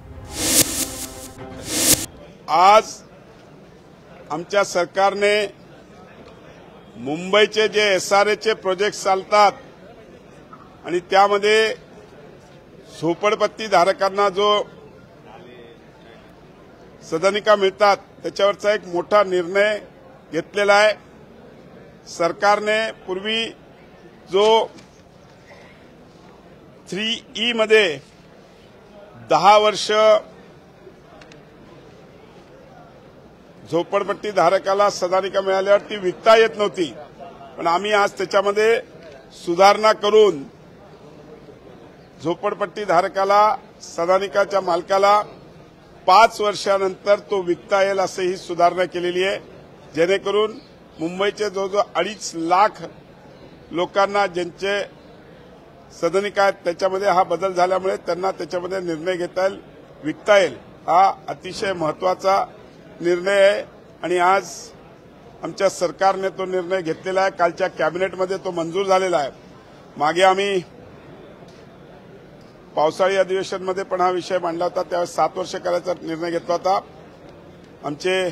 आज आमच्या सरकारने मुंबईचे जे SRAचे प्रोजेक्ट चालतात आणि त्यामध्ये झोपडपट्टी धारकांना जो सदनिका मिळतात त्याच्यावरचा एक मोठा निर्णय घेतलेला आहे. सरकारने पूर्वी जो 3E मध्ये 10 वर्ष झोपडपट्टी धारकाला सदनिका मिळाल्यावर ती विकता येत नव्हती, पण आम्ही आज त्याच्यामध्ये सुधारणा करून झोपडपट्टी धारकाला सदनिकाच्या मालकाला 5 वर्षानंतर तो विकता येईल असं ही सुधारणा केलेली आहे, जेणेकरून मुंबईचे जवळजवळ 2.5 लाख लोकांना ज्यांचे सदनिका आहेत त्याच्यामध्ये हा बदल झाल्यामुळे त्यांना त्याच्यामध्ये निर्णय घेता येईल, विकता येईल. हा अतिशय महत्वाचा निर्णय आहे आणि आज आमच्या सरकारने तो निर्णय घेतलेला आहे. कालच्या कॅबिनेटमध्ये तो मंजूर झालेला आहे. मागे आम्ही पावसाळी अधिवेशनमध्ये पण हा विषय मांडला होता, त्यावेळेस 7 वर्ष करायचा निर्णय घेतला होता. आमचे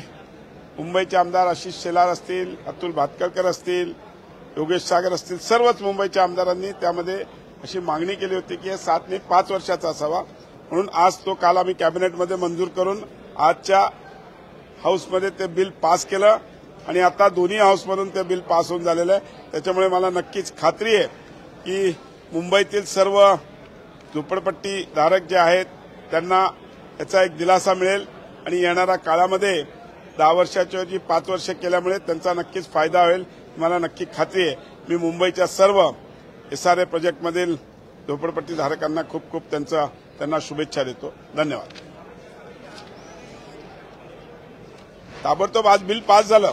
मुंबईचे आमदार आशिष शेलार असतील, अतुल भातखळकर असतील, योगेश सागर असतील, सर्वच मुंबईच्या आमदारांनी त्यामध्ये अशी मागणी केली होती की 7 नाही 5 वर्षाचा असावा. म्हणून आज तो काल आम्ही कॅबिनेटमध्ये मंजूर करून आजच्या हाऊसमध्ये ते बिल पास केलं आणि आता दोन्ही हाऊसमधून ते बिल पास होऊन झालेलं आहे. त्याच्यामुळे मला नक्कीच खात्री आहे की मुंबईतील सर्व झोपडपट्टी धारक जे आहेत त्यांना याचा एक दिलासा मिळेल आणि येणाऱ्या काळामध्ये 10 वर्षाच्या ऐवजी 5 वर्ष केल्यामुळे त्यांचा नक्कीच फायदा होईल. मला नक्की खात्री आहे. मी मुंबईच्या सर्व SRA प्रोजेक्टमधील झोपडपट्टी धारकांना खूप खूप त्यांना शुभेच्छा देतो. धन्यवाद. ताबडतोब आज बिल पास झालं.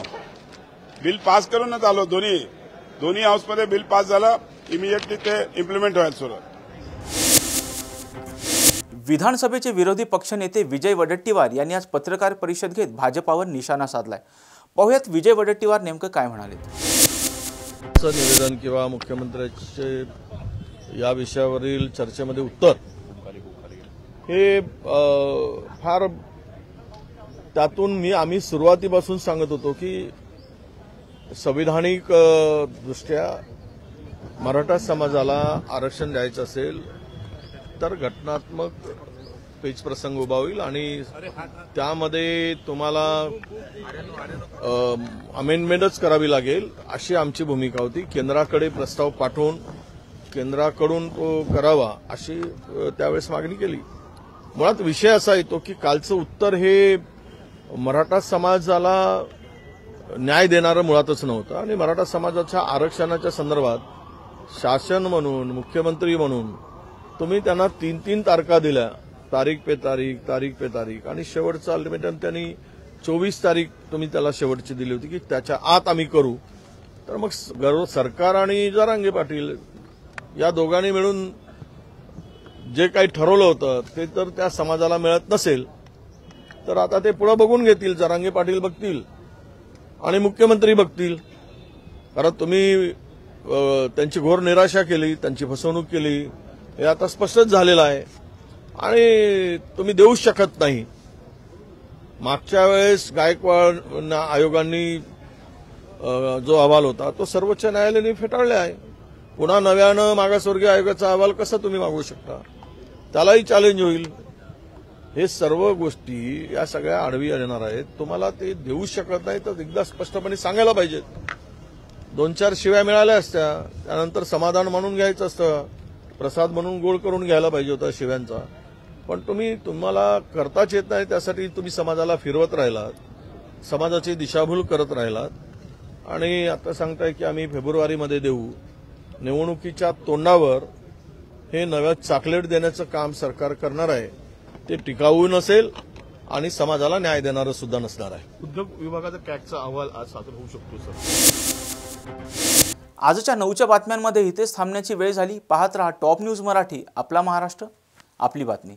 बिल पास करूनच आलो. दोन्ही हाऊसमध्ये बिल पास झालं. इमिजिएटली ते इम्प्लिमेंट व्हायला सुरू. विधानसभेचे विरोधी पक्षनेते विजय वडेट्टीवार यांनी आज पत्रकार परिषद घेत भाजपावर निशाणा साधलाय. पाहुयात विजय वडेट्टीवार नेमकं काय म्हणाले. निवेदन किंवा मुख्यमंत्र्यांचे या विषयावरील चर्चेमध्ये उत्तर हे फार त्यातून आम्ही सुरुवातीपासून सांगत होतो की संविधानिक दृष्ट्या मराठा समाजाला आरक्षण द्यायचं असेल तर घटनात्मक पेच प्रसंग उभा होईल आणि त्यामध्ये तुम्हाला अमेंडमेंटच करावी लागेल अशी आमची भूमिका होती. केंद्राकडे प्रस्ताव पाठवून केंद्राकडून तो करावा अशी त्यावेळेस मागणी केली. मुळात विषय असा येतो की कालचं उत्तर हे मराठा समाजाला न्याय देणारं मुळातच नव्हतं आणि मराठा समाजाच्या आरक्षणाच्या संदर्भात शासन म्हणून मुख्यमंत्री म्हणून तुम्ही त्यांना 3 तारखा दिल्या, तारीख पे तारीख आणि शेवटचं अल्टिमेटम त्यांनी 24 तारीख तुम्ही त्याला शेवटची दिली होती की त्याच्या आत आम्ही करू. तर मग सरकार आणि जरांगे पाटील या दोघांनी मिळून जे काही ठरवलं होतं ते तर त्या समाजाला मिळत नसेल तर आता ते पुढे बघून घेतील. जरांगे पाटील बघतील आणि मुख्यमंत्री बघतील. कारण तुम्ही त्यांची घोर निराशा केली, त्यांची फसवणूक केली हे आता स्पष्टच झालेलं आहे आणि तुम्ही देऊच शकत नाही. मागच्या वेळेस गायकवाड आयोगांनी जो अहवाल होता तो सर्वोच्च न्यायालयाने फेटाळला आहे. पुन्हा नव्यानं मागासवर्गीय आयोगाचा अहवाल कसा तुम्ही मागवू शकता? त्यालाही चॅलेंज होईल. हे सर्व गोष्टी या सगळ्या आडवी येणार आहेत. तुम्हाला ते देऊ शकत नाही तर एकदा स्पष्टपणे सांगायला पाहिजेत. 2-4 शिव्या मिळाल्या असत्या, त्यानंतर समाधान म्हणून घ्यायचं असतं, प्रसाद म्हणून गोळ करून घ्यायला पाहिजे होता शिव्यांचा. पण तुम्हाला करताच येत नाही, त्यासाठी तुम्ही समाजाला फिरवत राहिलात, समाजाची दिशाभूल करत राहिलात आणि आता सांगताय की आम्ही फेब्रुवारीमध्ये देऊ. निवडणुकीच्या तोंडावर हे नव्या चॉकलेट देण्याचं काम सरकार करणार आहे. ते टिकाऊ नसेल आणि समाजाला न्याय देणारं सुद्धा नसणार आहे. उद्योग विभागाचा कॅगचा अहवाल आज सादर होऊ शकतो सर. आजच्या 9च्या बातम्यांमध्ये इथेच थांबण्याची वेळ झाली. पाहत रहा टॉप न्यूज मराठी, आपला महाराष्ट्र, आपली बातमी.